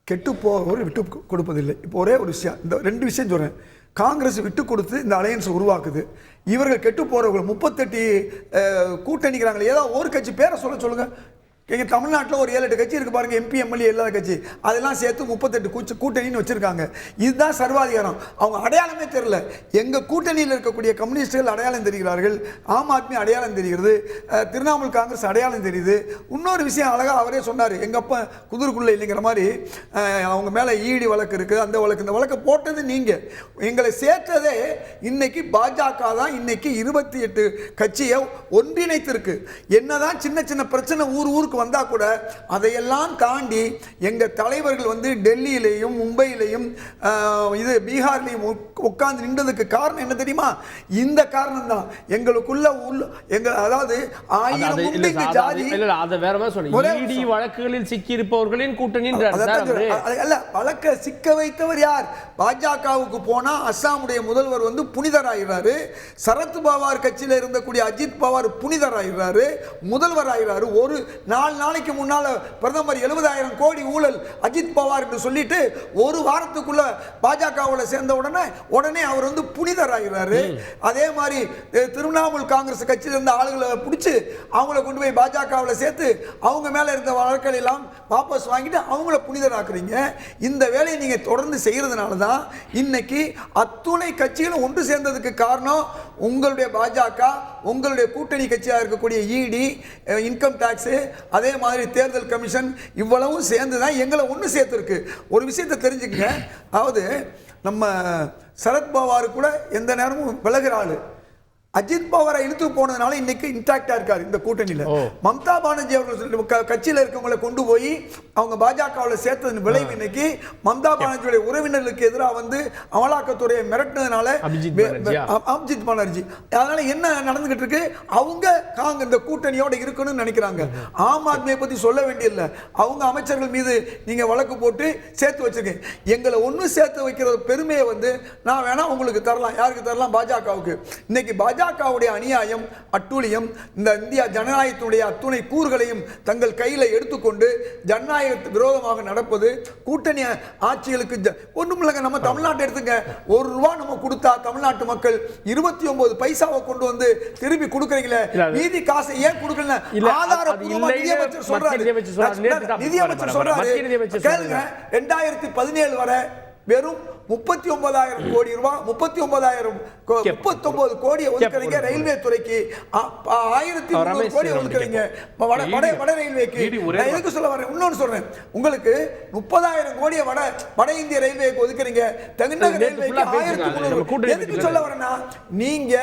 கெட்டு போகிறவர்கள் விட்டு கொடுப்பதில்லை. இப்போ ஒரே ஒரு விஷயம், இந்த 2 விஷயம் சொல்கிறேன். காங்கிரஸ் விட்டு கொடுத்து இந்த அலையன்ஸ் உருவாக்குது. இவர்கள் கெட்டு போகிறவர்கள் 38 கூட்டணிக்கிறாங்களே, ஏதாவது ஒரு கட்சி பேரை சொல்லுங்க. எங்கள் தமிழ்நாட்டில் ஒரு 7-8 கட்சி இருக்குது பாருங்கள், எம்பி எம்எல்ஏ இல்லாத கட்சி, அதெல்லாம் சேர்த்து 38 கூட்டணின்னு வச்சுருக்காங்க. இதுதான் சர்வாதிகாரம். அவங்க அடையாளமே தெரியல. எங்கள் கூட்டணியில் இருக்கக்கூடிய கம்யூனிஸ்டுகள் அடையாளம் தெரிகிறார்கள், ஆம் ஆத்மி அடையாளம் தெரிகிறது, திரிணாமுல் காங்கிரஸ் அடையாளம் தெரியுது. இன்னொரு விஷயம் அழகாக அவரே சொன்னார், எங்கள் அப்பா குதிரைக்குள்ளே இல்லைங்கிற மாதிரி அவங்க மேலே ஈடி வழக்கு இருக்குது, அந்த வழக்கு இந்த வழக்கு போட்டது நீங்கள். எங்களை சேர்த்ததே இன்னைக்கு பாஜக தான். இன்னைக்கு 28 கட்சியை ஒன்றிணைத்திருக்கு. என்னதான் சின்ன சின்ன பிரச்சனை ஊருக்கு ரூலுக்கு வந்தா கூட அதையெல்லாம் தாண்டி எங்க தலைவர்கள் வந்து டெல்லியிலையும் மும்பையிலையும் இது பீகார்லையும் உட்கார்ந்து நின்றதுக்கு காரணம் என்ன தெரியுமா? இந்த காரணம் தான். எங்களுக்குள்ள அதாவது 1000 குண்டிக்கு ஜாதி அத வேற மாதிரி சொல்லுங்க. ஈடி வழக்குகளில் சிக்கி இருப்பவர்களின் கூட்டணின்றார். அல்ல, வழக்க சிக்க வைத்தவர் யார்? பாஜகவுக்கு போனா அஸ்ஸாமுடைய முதல்வர் வந்து புனிதராகிறாரு. சரத் பவார் கட்சியில இருந்தக்கூடிய அஜித் பவார் புனிதராகிறாரு, முதல்வர் ஆகிறாரு. ஒரு 4 நாளைக்கு முன்னால பிரதமர் 70,000 கோடி ஊழல் அஜித் பவார் என்று சொல்லிட்டு ஒரு வாரத்துக்குள்ள பாஜகவுல சேர்ந்த உடனே அவர் வந்து புனிதராகிறாரு. அதே மாதிரி திரிணாமுல் காங்கிரஸ் கட்சியில இருந்த ஆளுகளை பிடிச்சு அவங்கள கொண்டு போய் பாஜகவுல சேர்த்து அவங்க மேல இருந்த வழக்குகள் எல்லாம் வாபஸ் வாங்கிட்டு அவங்கள புனிதராக்குறீங்க. இந்த வேலையை நீங்க தொடர்ந்து செய்யறதுனால தான் இன்னைக்கு அத்துணை கட்சிகளும் ஒன்று சேர்ந்ததுக்கு காரணம் உங்களுடைய பாஜக, உங்களுடைய கூட்டணி கட்சியாக இருக்கக்கூடிய இடி, இன்கம் டாக்ஸ், அதே மாதிரி தேர்தல் கமிஷன் இவ்வளவும் சேர்ந்து தான் எங்களை ஒன்று சேர்த்துருக்கு. ஒரு விஷயத்தை தெரிஞ்சுக்கங்க, அதாவது நம்ம சரத் பவார் கூட எந்த நேரமும் விலகிற ஆளு. அஜித் பவாரை இழுத்து போனதுனால இன்னைக்கு இன்டாக்டா இருக்காரு இந்த கூட்டணியில. மம்தா பானர்ஜி அவர்கள் கட்சியில இருக்கவங்களை கொண்டு போய் அவங்க பாஜகவில் சேர்த்ததன் விளைவு இன்னைக்கு மம்தா பானர்ஜியுடைய உறவினர்களுக்கு எதிராக வந்து அமலாக்கத்துறையை மிரட்டினதுனால அபிஜித் பானர்ஜி. அதனால என்ன நடந்துகிட்டு இருக்கு? அவங்க இந்த கூட்டணியோட இருக்கணும்னு நினைக்கிறாங்க. ஆம் ஆத்மியை பத்தி சொல்ல வேண்டியதில்லை. அவங்க அமைச்சர்கள் மீது நீங்க வழக்கு போட்டு சேர்த்து வச்சிருக்கீங்க. எங்களை ஒன்று சேர்த்து வைக்கிற பெருமையை வந்து நான் வேணா உங்களுக்கு தரலாம். யாருக்கு தரலாம்? பாஜகவுக்கு. இன்னைக்கு பாஜகவுடைய அநியாயம், அட்டூழியம், இந்த இந்தியா ஜனநாயகத்தினுடைய அத்துணை கூறுகளையும் தங்கள் கையில் எடுத்துக்கொண்டு ஜனநாயக விரோதமாக நடப்பது கூட்டணி ஆட்சிகளுக்கு ஒன்றும் இல்லைங்க. நம்ம தமிழ்நாட்டை எடுத்துங்க, ₹1 நம்ம கொடுத்தா தமிழ்நாட்டு மக்கள் 29 பைசாவை கொண்டு வந்து திருப்பி கொடுக்கறீங்களே, மீதி காசை ஏன் கொடுக்கல? ஆதாரப்பூர்வமா நிதியமைச்சர் சொல்றாரு. நிதியமைச்சர் சொல்றாரு, கேளுங்க, 2017 வரை வெறும் 39,000 கோடி ரூபாய், 39 கோடியை ஒதுக்குறீங்க ரயில்வே துறைக்கு, 1,300 கோடி ஒதுக்குறீங்க வட ரயில்வேக்கு. நான் எதுக்கு சொல்ல வரேன்? இன்னொன்னு சொல்றேன், உங்களுக்கு 30,000 கோடியை வட இந்திய ரயில்வேக்கு ஒதுக்குறீங்க, தமிழ்நாடு ரயில்வேக்கு 1,300. எதுக்கு சொல்ல வரேன்னா, நீங்க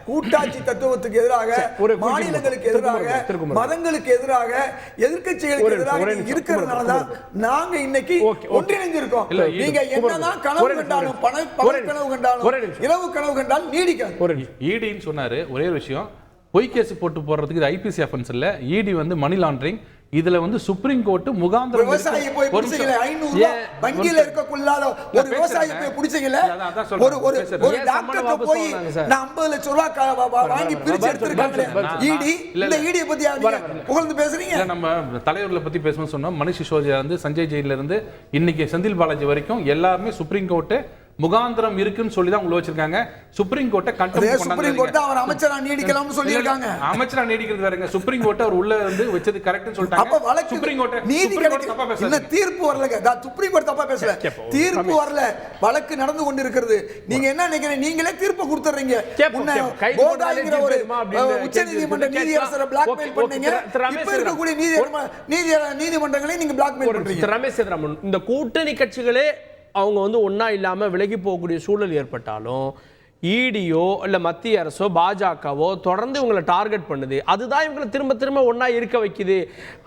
கூட்டாட்சி தத்துவத்துக்கு எதிராக, மாநிலங்களுக்கு எதிராக, மதங்களுக்கு எதிராக, எதிர்க்கட்சிகளுக்கு எதிராக இருக்கிறதுனால தான் நாங்க இன்னைக்கு ஒன்றிணைஞ்சிருக்கோம். நீங்க என்னதான் கனவு கண்டாலும், பகல் கனவு கண்டாலும், இரவு கனவு கண்டாலும் நீடிக்காது. ஈடின்னு சொன்னாரு. ஒரே விஷயம், பொய் கேஸ் போட்டு போடுறதுக்கு இது ஐபிசி அஃபென்ஸ் இல்ல, ஈடி வந்து மணி லாண்டரிங். இதுல வந்து சுப்ரீம் கோர்ட் முகாந்திரம் விவசாயி போய் பிடிச்சீங்களே, 500 வங்கியில இருக்கக்குள்ளாத ஒரு விவசாயி போய் பிடிச்சீங்களே, ஒரு டாக்டருக்கு போய் நான் 50 லட்சம் ரூபாய் வாங்கி பிரிச்சு எடுத்துருக்காங்களே ஈடி. இந்த ஈடியை பத்தி புகழ்ந்து பேசுறீங்க. நம்ம தலைவர்களை பத்தி பேசணும்னு சொன்னோம். மணிஷ் சிசோடியா இருந்து சஞ்சய் ஜெயில இருந்து இன்னைக்கு செந்தில் பாலாஜி வரைக்கும் எல்லாருமே சுப்ரீம் கோர்ட் முகாந்திரம் இருக்குன்னு சொல்லி தான் உள்ள வச்சிருக்காங்க. சுப்ரீம் கோர்ட்டை கண்டெம் சுப்ரீம் கோர்ட் அவர் அமைச்சரா நீடிக்கலாம்னு சொல்லிருக்காங்க. அமைச்சரா நீடிக்கிறது வேறங்க. சுப்ரீம் கோர்ட் அவர் உள்ள வந்து வச்சது கரெக்ட்னு சொல்லிட்டாங்க. அப்ப வழக்கு சுப்ரீம் கோர்ட் நீதி தப்பா பேசல. இல்ல, தீர்ப்பு வரலங்க. சுப்ரீம் கோர்ட் தப்பா பேசல, தீர்ப்பு வரல, வழக்கு நடந்து கொண்டிருக்கிறது. நீங்க என்ன நினைக்கிறீங்க? நீங்களே தீர்ப்பு கொடுத்துறீங்க. கோதாங்கிற ஒரு உச்சநீதிமன்ற நீதியரசரை பிளாக்மெயில் பண்ணீங்க. இப்ப இருக்கக்கூடிய நீதிமன்றங்களை நீங்க பிளாக்மெயில் பண்றீங்க. ரமேஷ் சேதுராமன், இந்த கூட்டணி கட்சிகளே அவங்க வந்து ஒன்றா இல்லாமல் விலகி போகக்கூடிய சூழல் ஏற்பட்டாலும் ஈடியோ இல்லை மத்திய அரசோ பாஜகவோ தொடர்ந்து இவங்களை டார்கெட் பண்ணுது. அதுதான் இவங்களை திரும்ப திரும்ப ஒன்றா இருக்க வைக்குது.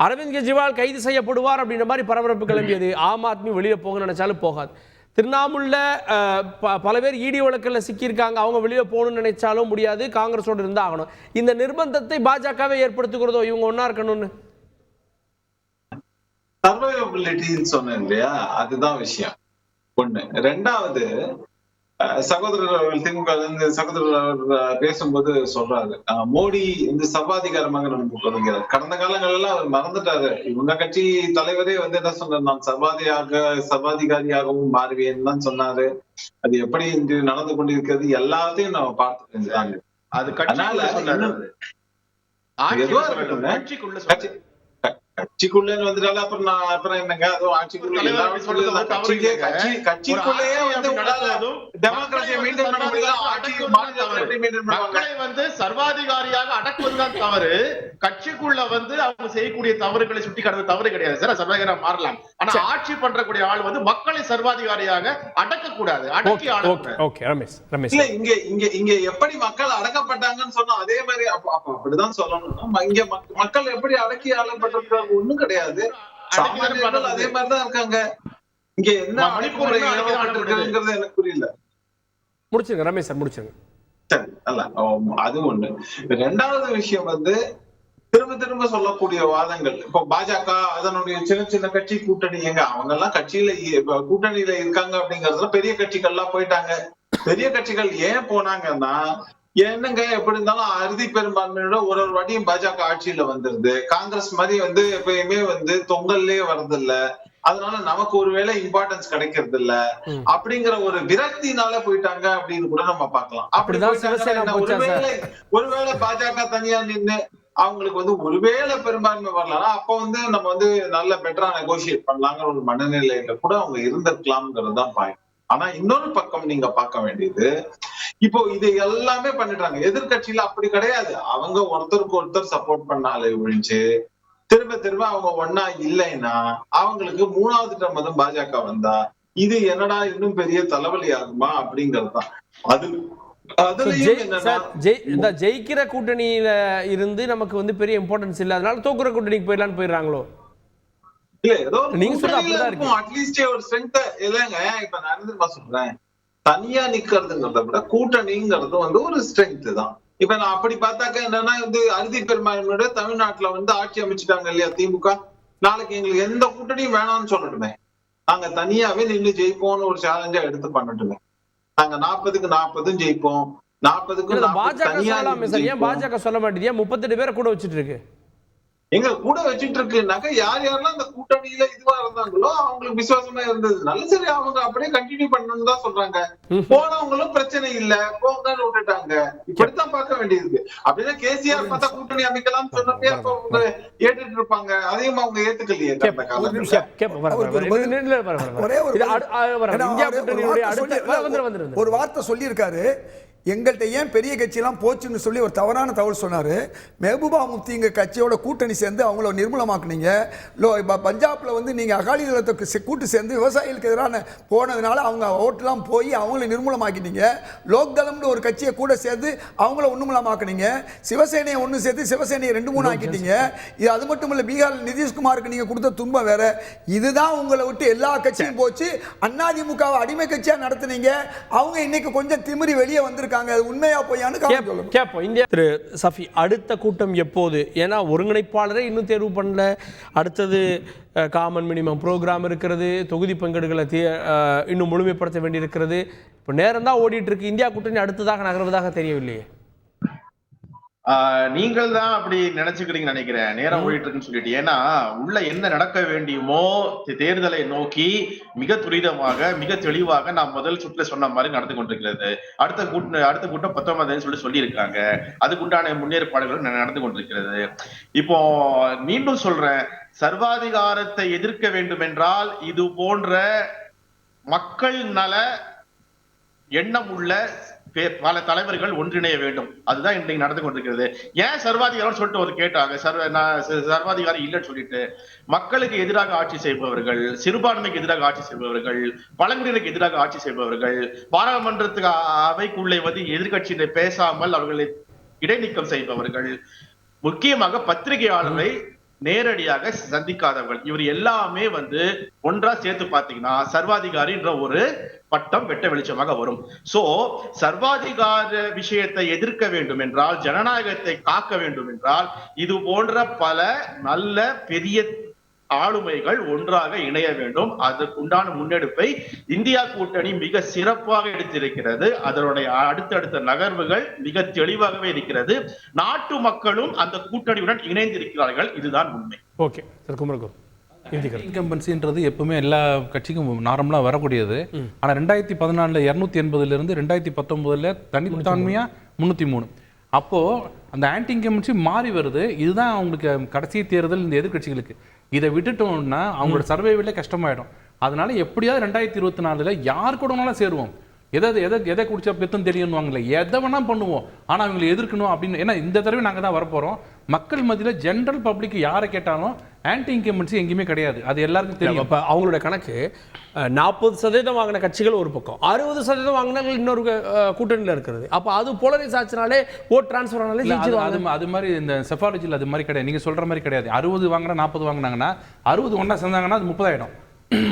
அரவிந்த் கெஜ்ரிவால் கைது செய்யப்படுவார் அப்படின்ற மாதிரி பரபரப்பு கிளம்பியது. ஆம் ஆத்மி வெளியே போக நினைச்சாலும் போகாது. திருவண்ணாமலையில் பல பேர் ஈடி வழக்கில் சிக்கியிருக்காங்க, அவங்க வெளியே போகணும்னு நினைச்சாலும் முடியாது, காங்கிரஸோடு இருந்தால் ஆகணும். இந்த நிர்பந்தத்தை பாஜகவே ஏற்படுத்துகிறதோ இவங்க ஒன்றா இருக்கணும்னு? சர்வைவபிலிட்டின்னு சொன்னேன் இல்லையா, அதுதான் விஷயம். ஒண்ணு. ரெண்டாவது, சகோதரர் திமுக சகோதரர் பேசும்போது சொல்றாரு, மோடி இந்த சர்வாதிகாரமாக நடந்து கொள்கிறார். கடந்த காலங்களெல்லாம் அவர் மறந்துட்டாரு. இவங்க கட்சி தலைவரே வந்து என்ன சொன்னார், நான் சர்வாதிகாரியாகவும் மாறுவேன் தான் சொன்னாரு. அது எப்படி இன்று நடந்து கொண்டிருக்கிறது எல்லாத்தையும் நம்ம பார்த்து அது கட்சிக்குள்ளே வந்துட்டாலும் அப்புறம் என்னங்க, அதுவும் ஆட்சிக்குள்ளே கட்சிக்குள்ளேயே வந்து டெமோக்ரஸியை மெயின்டைன் பண்ண முடியல. மக்களை வந்து சர்வாதிகாரியாக அடக்குவதுதான் தவறு. கட்சிக்குள்ள வந்து அவங்க செய்யக்கூடிய தவறுகளை சுட்டி காட்டுறது தவறு கிடையாது சார். சர்வாதிகாரம் மாறலாம், ஆனா ஆட்சி பண்றக்கூடிய ஆள் வந்து மக்களை சர்வாதிகாரியாக அடக்க கூடாது, அடக்கி இல்ல. இங்க எப்படி மக்கள் அடக்கப்பட்டாங்கன்னு சொன்னா அதே மாதிரி அப்படிதான் சொல்லணும். இங்க மக்கள் எப்படி அடக்கி ஆளப்பட்டிருக்கிறார்கள் அங்க ஒண்ணும் கிடையாது. சாமானியர்கள் அதே மாதிரிதான் இருக்காங்க. இங்க என்ன அணுகுமுறை ஏவப்பட்டிருக்குங்கிறது எனக்கு புரியல. முடிச்சுங்க ரமேஷ் சார், முடிச்சுங்க. சரி, அல்ல அது ஒண்ணு. ரெண்டாவது விஷயம் வந்து திரும்ப திரும்ப சொல்லக்கூடிய வாதங்கள். இப்போ பாஜக அதனுடைய சின்ன சின்ன கட்சி கூட்டணி, எங்க அவங்க எல்லாம் கட்சியில கூட்டணியில இருக்காங்க அப்படிங்கறதுல பெரிய கட்சிகள்லாம் போயிட்டாங்க. பெரிய கட்சிகள் ஏன் போனாங்கன்னா, என்னங்க எப்படி இருந்தாலும் அறுதி பெரும்பான்மையோட ஒரு வாட்டியும் பாஜக ஆட்சியில வந்துருது. காங்கிரஸ் மாதிரி வந்து எப்பயுமே வந்து தொங்கல்லே வர்றது இல்ல. அதனால நமக்கு ஒருவேளை இம்பார்ட்டன்ஸ் கிடைக்கிறது இல்ல அப்படிங்கிற ஒரு விரக்தினால போயிட்டாங்க அப்படின்னு கூட நம்ம பார்க்கலாம். ஒருவேளை பாஜக தனியா நின்று அவங்களுக்கு வந்து ஒருவேளை பெரும்பான்மை வரலாம், அப்ப வந்து நம்ம வந்து நல்ல பெட்டரா நெகோசியேட் பண்ணலாங்கிற ஒரு மனநிலையில கூட அவங்க இருந்திருக்கலாம்ங்கிறது தான் பாயிண்ட். ஆனா இன்னொரு பக்கம் நீங்க பார்க்க வேண்டியது, இப்போ இது எல்லாமே பண்ணிட்டாங்க. எதிர்கட்சியில அப்படி கிடையாது. அவங்க ஒருத்தருக்கு ஒருத்தர் சப்போர்ட் பண்ணாலே ஒழிஞ்சு திரும்ப திரும்ப அவங்க ஒன்னா இல்லைன்னா அவங்களுக்கு மூணாவது டர்ம் வந்து பாஜக வந்தா இது என்னடா இன்னும் பெரிய தலைவலி ஆகுமா அப்படிங்கறதுதான். ஜெயிக்கிற கூட்டணியில இருந்து நமக்கு வந்து பெரிய இம்பார்ட்டன்ஸ் இல்ல, அதனால தோக்குற கூட்டணிக்கு போயிடலான்னு போயிடுறாங்களோ? இல்ல, ஏதோ நீங்க சொல்ல அட்லீஸ்ட் ஒரு ஸ்ட்ரென்த் இல்லங்க. இப்ப நான் என்ன சொல்றேன், தனியா நிக்கிறதுங்கிறத விட கூட்டணிங்கிறது வந்து ஒரு ஸ்ட்ரென்த் தான். இப்ப நான் அப்படி பார்த்தாக்க என்னன்னா வந்து அறுதி பெரும்பான்மையோட தமிழ்நாட்டுல வந்து ஆட்சி அமைச்சுட்டாங்க இல்லையா திமுக. நாளைக்கு எங்களுக்கு எந்த கூட்டணியும் வேணாம்னு சொல்லட்டுமே, நாங்க தனியாவே நின்று ஜெயிப்போம்னு ஒரு சேலஞ்சா எடுத்து பண்ணட்டுமே. நாங்க 40க்கு 40 ஜெயிப்போம், 40க்கு 40 பாஜக சொல்ல மாட்டேங்க. 38 பேரை கூட வச்சுட்டு இருக்கு, எங்க கூட வச்சுட்டு இருக்குனாக்க யார் யாரெல்லாம் அந்த கூட்டணியில இதுவா இருந்தாங்களோ அவங்களுக்கு விசுவாசமா இருந்தது நல்ல. சரி, அவங்க அப்படியே கண்டினியூ பண்ணணும்னு தான் சொல்றாங்க. போனவங்களும் பிரச்சனை இல்ல போங்கன்னு விட்டுட்டாங்க. இப்படித்தான் பார்க்க வேண்டியது. அப்படின்னா கேசிஆர் பார்த்தா கூட்டணி அமைக்கலாம்னு சொன்னப்பே அப்ப அவங்க ஏற்றுட்டு இருப்பாங்க. அதையும் அவங்க ஏத்துக்கலையே. ஒரு வார்த்தை சொல்லி இருக்காரு, எங்கள்கிட்ட ஏன் பெரிய கட்சியெல்லாம் போச்சுன்னு சொல்லி ஒரு தவறான தகவல் சொன்னார். மெஹபூபா முஃப்திங்க கட்சியோட கூட்டணி சேர்ந்து அவங்கள நிர்மூலமாக்குனீங்க. பஞ்சாப்ல வந்து நீங்கள் அகாலிதளத்தை கூட்டு சேர்ந்து விவசாயிகளுக்கு எதிரான போனதுனால அவங்க ஓட்டெல்லாம் போய் அவங்கள நிர்மூலமாக்கிட்டீங்க. லோக்தளம்னு ஒரு கட்சியை கூட சேர்ந்து அவங்கள ஒண்ணுமூலமாக்குனீங்க. சிவசேனையை ஒன்று சேர்த்து சிவசேனையை 2-3 ஆக்கிட்டீங்க. இது அது மட்டும் இல்லை, பீகார் நிதிஷ்குமாருக்கு நீங்கள் கொடுத்த துன்பம் வேற. இதுதான் உங்களை விட்டு எல்லா கட்சியும் போச்சு. அதிமுகவை அடிமை கட்சியாக நடத்துனீங்க. அவங்க இன்னைக்கு கொஞ்சம் திமிரி வெளியே வந்திருக்காங்க. உண்மையா பொய்யான்னு கேட்போம். இந்தியா திரு சஃபி, அடுத்த கூட்டம் எப்போது? ஏன்னா ஒருங்கிணைப்பாளரை இன்னும் தேர்வு பண்ணல. அடுத்தது காமன் மினிமம் ப்ரோக்ராம் இருக்கிறது, தொகுதி பங்கீடுகளை இன்னும் முழுமைப்படுத்த வேண்டியிருக்கிறது. இப்போ நேரம் தான் ஓடிட்டு இருக்கு. இந்தியா கூட்டணி அடுத்ததாக நகர்வதாக தெரியவில்லையே. நீங்கள் தான் அப்படி நினைச்சுக்கிறீங்கன்னு நினைக்கிறேன், நேரம் ஓடிட்டு இருக்குன்னு சொல்லிட்டு. ஏன்னா உள்ள என்ன நடக்க வேண்டியுமோ தேர்தலை நோக்கி மிக துரிதமாக மிக தெளிவாக நான் முதல் சுற்றுல சொன்ன மாதிரி நடந்து கொண்டிருக்கிறது. அடுத்த கூட்டம் 19 சொல்லியிருக்காங்க. அதுக்குண்டான முன்னேற்பாடுகள் நடந்து கொண்டிருக்கிறது. இப்போ மீண்டும் சொல்றேன், சர்வாதிகாரத்தை எதிர்க்க வேண்டும் என்றால் இது போன்ற மக்கள் நல எண்ணம் உள்ள பல தலைவர்கள் ஒன்றிணைய வேண்டும். அதுதான் இன்றைக்கு நடந்து கொண்டிருக்கிறது. ஏன் சர்வாதிகாரம் சொல்லிட்டு ஒரு கேட்டாங்க, சர்வாதிகாரம் இல்லைன்னு சொல்லிட்டு. மக்களுக்கு எதிராக ஆட்சி செய்பவர்கள், சிறுபான்மைக்கு எதிராக ஆட்சி செய்பவர்கள், பழங்குடியினருக்கு எதிராக ஆட்சி செய்பவர்கள், பாராளுமன்றத்துக்கு அவைக்குள்ளே வந்து எதிர்கட்சியினை பேசாமல் அவர்களை இடைநீக்கம் செய்பவர்கள், முக்கியமாக பத்திரிகையாளரை நேரடியாக சந்திக்காதவர்கள், இவர் எல்லாமே வந்து ஒன்றா சேர்த்து பாத்தீங்கன்னா சர்வாதிகாரின்ற ஒரு பட்டம் வெட்ட வெளிச்சமாக வரும். சோ சர்வாதிகார விஷயத்தை எதிர்க்க வேண்டும் என்றால், ஜனநாயகத்தை காக்க வேண்டும் என்றால், இது போன்ற பல நல்ல பெரிய ஆளுமைகள் ஒன்றாக இணைய வேண்டும். அதற்குண்டான முன்னெடுப்பை இந்தியா கூட்டணி மிக சிறப்பாக எடுத்திருக்கிறது. அதனுடைய அடுத்தடுத்த நகர்வுகள் மிக தெளிவாகவே இருக்கிறது. நாட்டு மக்களும் அந்த கூட்டணியுடன் இணைந்திருக்கிறார்கள். இதுதான் உண்மை. Okay sir, Kumaraguru. இன்கம்பன்சின்றது எப்பவுமே எல்லா கட்சிக்கும் நார்மலாக வரக்கூடியது. ஆனால் 2014 280 2019 தனித்தன்மையா 303. அப்போ அந்த ஆன்டி இன்கம்பன்சி மாறி வருது. இதுதான் அவங்களுக்கு கடைசி தேர்தல் இந்த எதிர்கட்சிகளுக்கு. இதை விட்டுட்டோம்னா அவங்களோட சர்வைவிலே கஷ்டமாயிடும். அதனால எப்படியாவது 2024 யார் கூட வேணாலும் சேருவோம், எதை குடிச்சா பெத்தும் தெரியும்வாங்களே, எதை வேணா பண்ணுவோம், ஆனா அவங்களை எதிர்க்கணும் அப்படின்னு. ஏன்னா இந்த தடவை நாங்க தான் வரப்போறோம். மக்கள் மத்தியில் ஜென்ரல் பப்ளிக் யாரை கேட்டாலும் ஆன்டி இன்கம்பன்சி எங்கேயுமே கிடையாது, அது எல்லாருக்கும் தெரியும். அப்ப அவங்களோட கணக்கு 40% வாங்கின கட்சிகள் ஒரு பக்கம், 60% வாங்கினவர்கள் இன்னொரு கூட்டணியில் இருக்கிறது. அப்ப அது போலரைஸ் ஆச்சுனாலே ஓட் டிரான்ஸ்ஃபர் ஆனாலே அது மாதிரி இந்த செஃபாலஜியில் அது மாதிரி கிடையாது, நீங்க சொல்ற மாதிரி கிடையாது. 60 வாங்கினா 40 வாங்கினாங்கன்னா 60 ஒன்றா சேர்ந்தாங்கன்னா அது 30 ஆயிடும்.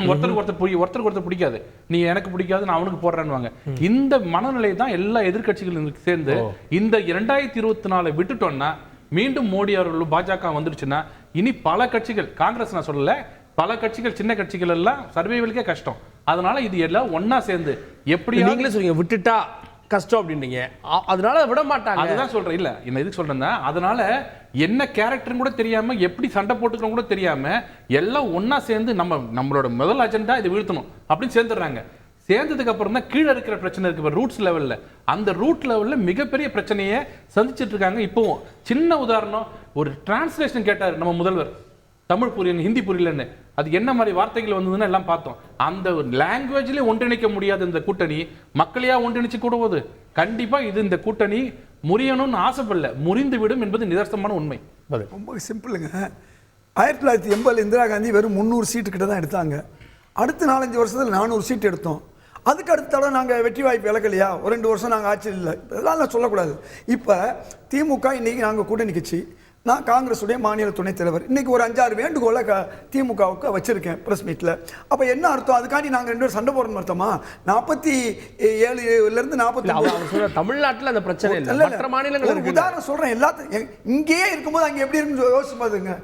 ஒருத்தருக்கு ஒருத்தர் பிடிக்காது, நீ எனக்கு பிடிக்காது நான் அவனுக்கு போடுறேன்னு. இந்த மனநிலை தான் எல்லா எதிர்கட்சிகளும் சேர்ந்து இந்த 2024 விட்டுட்டோம்னா மீண்டும் மோடி அவர்கள் பாஜக வந்துருச்சுன்னா இனி பல கட்சிகள், காங்கிரஸ் நான் சொல்லல, பல கட்சிகள் சின்ன கட்சிகள் எல்லாம் சர்வைவலுக்கே கஷ்டம். அதனால இது எல்லாம் ஒன்னா சேர்ந்து எப்படி நீங்களே சொல்றீங்க விட்டுட்டா கஷ்டம் அப்படின்றீங்க, அதனால விட மாட்டாங்க. அதுதான் சொல்றேன். இல்ல என்ன எதுக்கு சொல்றேன்னா, அதனால என்ன கேரக்டர் கூட தெரியாம எப்படி சண்டை போட்டுக்கிறோம் கூட தெரியாம எல்லாம் ஒன்னா சேர்ந்து நம்மளோட முதல் அஜெண்டா இதை வீழ்த்தணும் அப்படின்னு சேர்ந்துடுறாங்க. சேர்ந்ததுக்கு அப்புறம் தான் கீழே இருக்கிற பிரச்சனை இருக்கு ரூட்ஸ் லெவல்ல, அந்த ரூட் லெவல்ல மிகப்பெரிய பிரச்சனையை சந்திச்சிட்டு இருக்காங்க. இப்போவும் சின்ன உதாரணம், ஒரு டிரான்ஸ்லேஷன் கேட்டார் நம்ம முதல்வர், தமிழ் புரியல ஹிந்தி புரியலன்னு, அது என்ன மாதிரி வார்த்தைகள் வந்ததுன்னு எல்லாம் பார்த்தோம். அந்த லாங்குவேஜ்லேயே ஒன்றிணைக்க முடியாத இந்த கூட்டணி மக்களையா ஒன்றிணைச்சு கூடுவது? கண்டிப்பா இது இந்த கூட்டணி முறியணும்னு ஆசைப்படல, முறிந்து விடும் என்பது நிதர்சனமான உண்மை. ரொம்ப சிம்பிளுங்க. 1980 இந்திரா காந்தி வெறும் 300 சீட்டு கிட்ட தான் எடுத்தாங்க. அடுத்த 4-5 வருஷத்தில் 400 சீட் எடுத்தோம். அதுக்கு அடுத்த தடவை நாங்கள் வெற்றி வாய்ப்பு இழக்கலையா, ஒரு 2 வருஷம் நாங்கள் ஆட்சியில் இல்லை, இதெல்லாம் நான் சொல்லக்கூடாது. இப்போ திமுக இன்னைக்கு நாங்கள் கூட்டணி கட்சி, நான் காங்கிரஸுடைய மாநில துணைத் தலைவர். இன்னைக்கு ஒரு 5-6 வேண்டுகோளை திமுகவுக்கு வச்சிருக்கேன் ப்ரெஸ் மீட்டில். அப்போ என்ன அர்த்தம்? அதுக்காண்டி நாங்கள் 2 பேரும் சண்டை போடணும் அர்த்தமா? 47லேருந்து 49 தமிழ்நாட்டில் அந்த பிரச்சனை இல்லை, மற்ற மாநிலங்கள். உதாரணம் சொல்கிறேன், எல்லாத்தையும் இங்கேயே இருக்கும்போது அங்கே எப்படி இருக்குன்னு யோசிச்சு பாருங்க.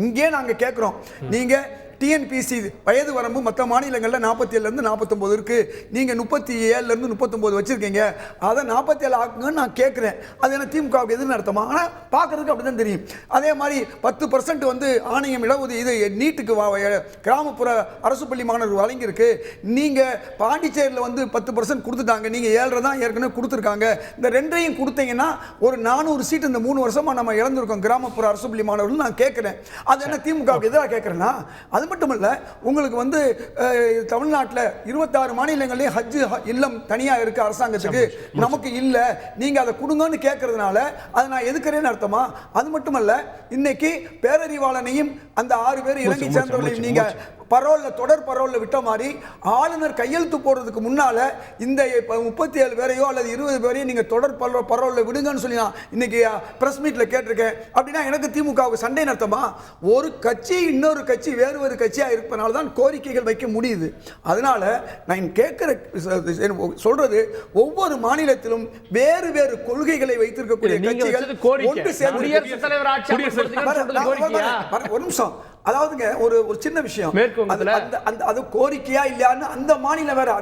இங்கே நாங்கள் கேட்குறோம், நீங்கள் டிஎன்பிசி வயது வரம்பு மற்ற மாநிலங்களில் 47லேருந்து 49 இருக்கு, நீங்கள் 37லேருந்து 39 வச்சிருக்கீங்க, அதை 47 ஆக்குங்கன்னு நான் கேட்குறேன். அது என்ன திமுகவுக்கு எதுன்னு அர்த்தமா? ஆனால் பார்க்கறதுக்கு அப்படி தான் தெரியும். அதே மாதிரி 10% வந்து ஆணையம் இது நீட்டுக்கு கிராமப்புற அரசு பள்ளி மாணவர்கள் வழங்கியிருக்கு. நீங்கள் பாண்டிச்சேரியில் வந்து 10% கொடுத்துட்டாங்க, நீங்கள் 7.5 தான் ஏற்கனவே கொடுத்துருக்காங்க. இந்த 2ஐயும் கொடுத்தீங்கன்னா ஒரு 400 சீட் இந்த 3 வருஷமாக நம்ம இழந்திருக்கோம் கிராமப்புற அரசு பள்ளி மாணவர்கள். நான் கேட்குறேன், அது என்ன திமுகவுக்கு எதிராக கேட்குறேன்னா? அது மட்டுமல்ல, உங்களுக்கு வந்து தமிழ்நாட்டில் 26 மாநிலங்களையும் ஹஜ் இல்லம் தனியா இருக்கு அரசாங்கத்துக்கு, நமக்கு இல்ல, நீங்க அதை கொடுங்கன்னு கேட்கறதுனால அதை நான் எதுக்குறேன்னு அர்த்தமா? அது மட்டுமல்ல, இன்னைக்கு பேரறிவாளனையும் அந்த 6 பேர் இலங்கை சேர்ந்தவர்களையும் நீங்க தொடர் பரோல்ல விட்ட மாதிரி ஆளுநர் கையெழுத்து போடுறதுக்கு முன்னால இந்த 37 பேரையோ அல்லது 20 பேரையோ நீங்க தொடர் பரோல்ல விடுங்கன்னு சொல்லி நான் இன்னைக்கு பிரஸ் மீட்ல கேட்டிருக்கேன். அப்படின்னா எனக்கு திமுகவுக்கு சண்டை நடத்தமா? ஒரு கட்சி இன்னொரு கட்சி வேறு கட்சியா இருப்பதனால தான் கோரிக்கைகள் வைக்க முடியுது. அதனால நான் கேட்கிற சொல்றது, ஒவ்வொரு மாநிலத்திலும் வேறு வேறு கொள்கைகளை வைத்திருக்கக்கூடிய கட்சிகள் ஒன்று சேர்ந்து ஒரு நிமிஷம், அதாவதுங்க ஒரு சின்ன விஷயம், அது கோரிக்கையா இல்லையான்னு அந்த மாநிலம் வேற,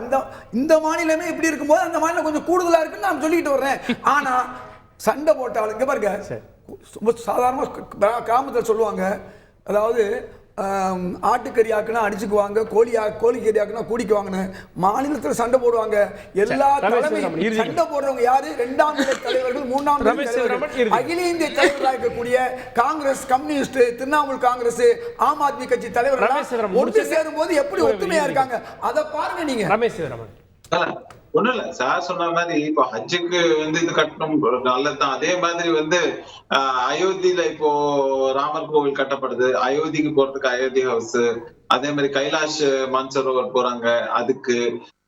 இந்த மாநிலமே இப்படி இருக்கும்போது அந்த மாநிலம் கொஞ்சம் கூடுதலா இருக்குன்னு நான் சொல்லிட்டு வர்றேன். ஆனா சண்டை போட்டாலும் இங்க பாருங்க, சாதாரண கிராமத்தில் சொல்லுவாங்க, அதாவது ஆட்டுக்கறி ஆக்குனா அடிச்சுக்குவாங்க, கோழிக்கறி ஆக்குனா கூடிக்குவாங்கன்னு. மாநிலத்தில் சண்டை போடுவாங்க. எல்லா தலைமையும் சண்டை போடுறவங்க யாரு? 2ஆம் நிலை தலைவர்கள், 3ஆம் நிலை தலைவர்கள். அகில இந்திய தலைவராக இருக்கக்கூடிய காங்கிரஸ், கம்யூனிஸ்ட், திரிணாமுல் காங்கிரஸ், ஆம் ஆத்மி கட்சி தலைவர்கள் ஒன்று சேரும் போது எப்படி ஒத்துமையா இருக்காங்க அதை பாருங்க நீங்க. ஒண்ணும் இல்ல, சார் சொன்ன மாதிரி இப்போ ஹஜ்ஜுக்கு வந்து இது கட்டணும் நல்லதுதான். அதே மாதிரி வந்து அயோத்தியில இப்போ ராமர் கோவில் கட்டப்படுது, அயோத்திக்கு போறதுக்கு அயோத்தி ஹவுஸ், அதே மாதிரி கைலாஷ் மான்சரோவர் போறாங்க, அதுக்கு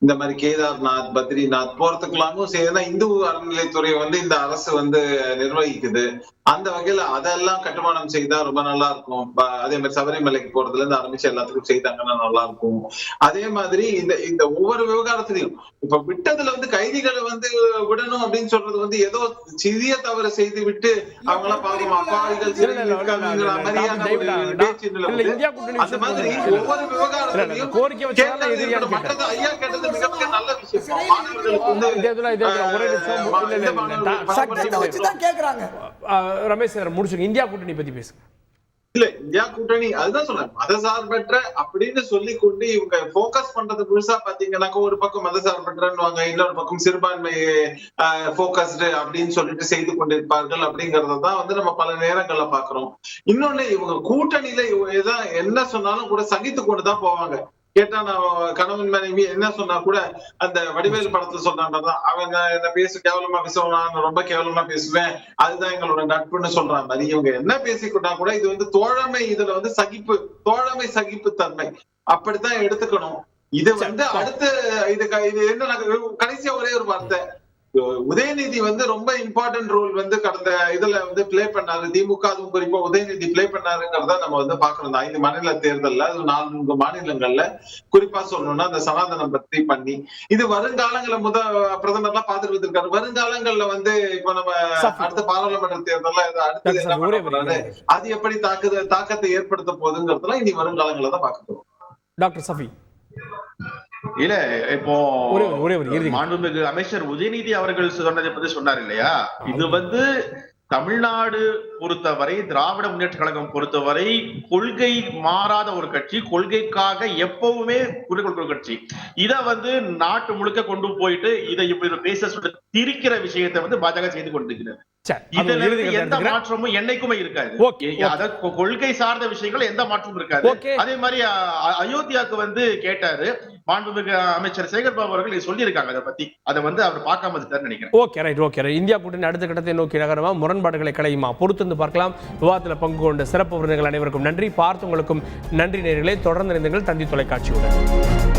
இந்த மாதிரி கேதார்நாத், பத்ரிநாத் போறதுக்கெல்லாமும் செய்யணும். இந்து அறநிலைத்துறை வந்து இந்த அரசு வந்து நிர்வகிக்குது. அந்த வகையில அதெல்லாம் கட்டுமானம் செய்தா ரொம்ப நல்லா இருக்கும். அதே மாதிரி சபரிமலைக்கு போறதுல இருந்து ஆரம்பிச்சு எல்லாத்துக்கும் செய்தாங்கன்னா நல்லா இருக்கும். அதே மாதிரி இந்த ஒவ்வொரு விவகாரத்திலையும் இப்ப விட்டதுல வந்து கைதிகளை வந்து விடணும் அப்படின்னு சொல்றது வந்து ஏதோ சிறிய தவறு செய்து விட்டு அவங்க எல்லாம் பாவம் அப்பாவிகள் அந்த மாதிரி ஒவ்வொரு விவகாரத்திலையும் ஐயா கேட்டது மிகப்பெரிய நல்ல விஷயம். மாணவர்களுக்கு ரமேஷ் முடிச்சுங்க, இந்தியா கூட்டணி பத்தி பேசுங்க. இல்ல, இந்தியா கூட்டணி அதுதான் சொல்றேன், மதசார்பற்ற அப்படின்னு சொல்லி கொண்டு இவங்க போக்கஸ் பண்றது முழுசா பாத்தீங்கன்னாக்க ஒரு பக்கம் மதசார்பற்றன்னுவாங்க, இன்னொரு பக்கம் சிறுபான்மை போக்கஸ்டு அப்படின்னு சொல்லிட்டு செய்து கொண்டிருப்பார்கள். அப்படிங்கறதான் வந்து நம்ம பல நேரங்கள்ல பாக்குறோம். இன்னொன்னு, இவங்க கூட்டணியில என்ன சொன்னாலும் கூட சகித்து கொண்டுதான் போவாங்க. கேட்டா நான் கணவன் மனைவி என்ன சொன்னா கூட அந்த வடிவேலு படத்துல சொன்னான், அவன் என்ன கேவலமா பேசுவான், நான் ரொம்ப கேவலமா பேசுவேன், அதுதான் எங்களோட நட்புன்னு சொல்ற மாதிரி இவங்க என்ன பேசிக்கிட்டா கூட இது வந்து தோழமை, இதுல வந்து தோழமை சகிப்பு தன்மை அப்படித்தான் எடுத்துக்கணும். இது வந்து அடுத்து இது என்ன கடைசியா ஒரே ஒரு வார்த்தை, உதயநிதி வந்து ரொம்ப இம்பார்ட்டன்ட் ரோல் வந்து கடந்த இதுல வந்து பிளே பண்ணாரு, திமுக அதுவும் குறிப்பா உதயநிதி பிளே பண்ணாருங்கிறத நம்ம வந்து பாக்கணும். 5 மாநில தேர்தல்ல, அது 4 மாநிலங்கள்ல குறிப்பா சொல்லணும்னா அந்த சனாதனம் பத்தி பண்ணி இது வருங்காலங்கள பிரதமர்லாம் பாத்துட்டு இருக்காரு. வருங்காலங்கள்ல வந்து இப்ப நம்ம அடுத்த பாராளுமன்ற தேர்தல்ல அடுத்தது என்ன பண்ண போறாரு, அது எப்படி தாக்கத்தை ஏற்படுத்த போகுதுங்கிறதுலாம் இனி வருங்காலங்கள தான் பார்க்க போறோம். டாக்டர் சஃபி. இல்ல இப்போ மாண்புமிகு அமைச்சர் உதயநிதி அவர்கள் சொன்னதை பத்தி சொன்னார் இல்லையா, இது வந்து தமிழ்நாடு பொறுத்தவரை, திராவிட முன்னேற்ற கழகம் பொறுத்தவரை கொள்கை மாறாத ஒரு கட்சி, கொள்கைக்காக எப்பவுமே குரல் கொடுக்கிற கட்சி. இத வந்து நாட்டு முழுக்க கொண்டு போயிட்டு இதை இப்படி பேச சொல்ல திரிக்கிற விஷயத்தை வந்து பாஜக செய்து கொண்டிருக்கிறது. இதுல எந்த மாற்றமும் என்னைக்குமே இருக்காது. கொள்கை சார்ந்த விஷயங்கள் எந்த மாற்றமும் இருக்காது. அதே மாதிரி அயோத்தியாவுக்கு வந்து கேட்டாரு மாண்புமிகு அமைச்சர் சேகர் பாபு அவர்கள் சொல்லி இருக்காங்க, அதை பத்தி அதை வந்து அவர் பார்க்காம இருக்காரு நினைக்கிறேன். Okay right, okay right. India கூட்டணி அடுத்த கட்டத்தை நோக்கி நகரமா, முரண்பாடுகளை களையுமா, பொறுத்திருந்து பார்க்கலாம். விவாதத்தில் பங்கு கொண்ட சிறப்பு விருந்தினர்கள் அனைவருக்கும் நன்றி. பார்த்தவங்களுக்கும் நன்றி நேயர்களே. தொடர்ந்து இணைந்தீர்கள் தந்தி தொலைக்காட்சியுடன்.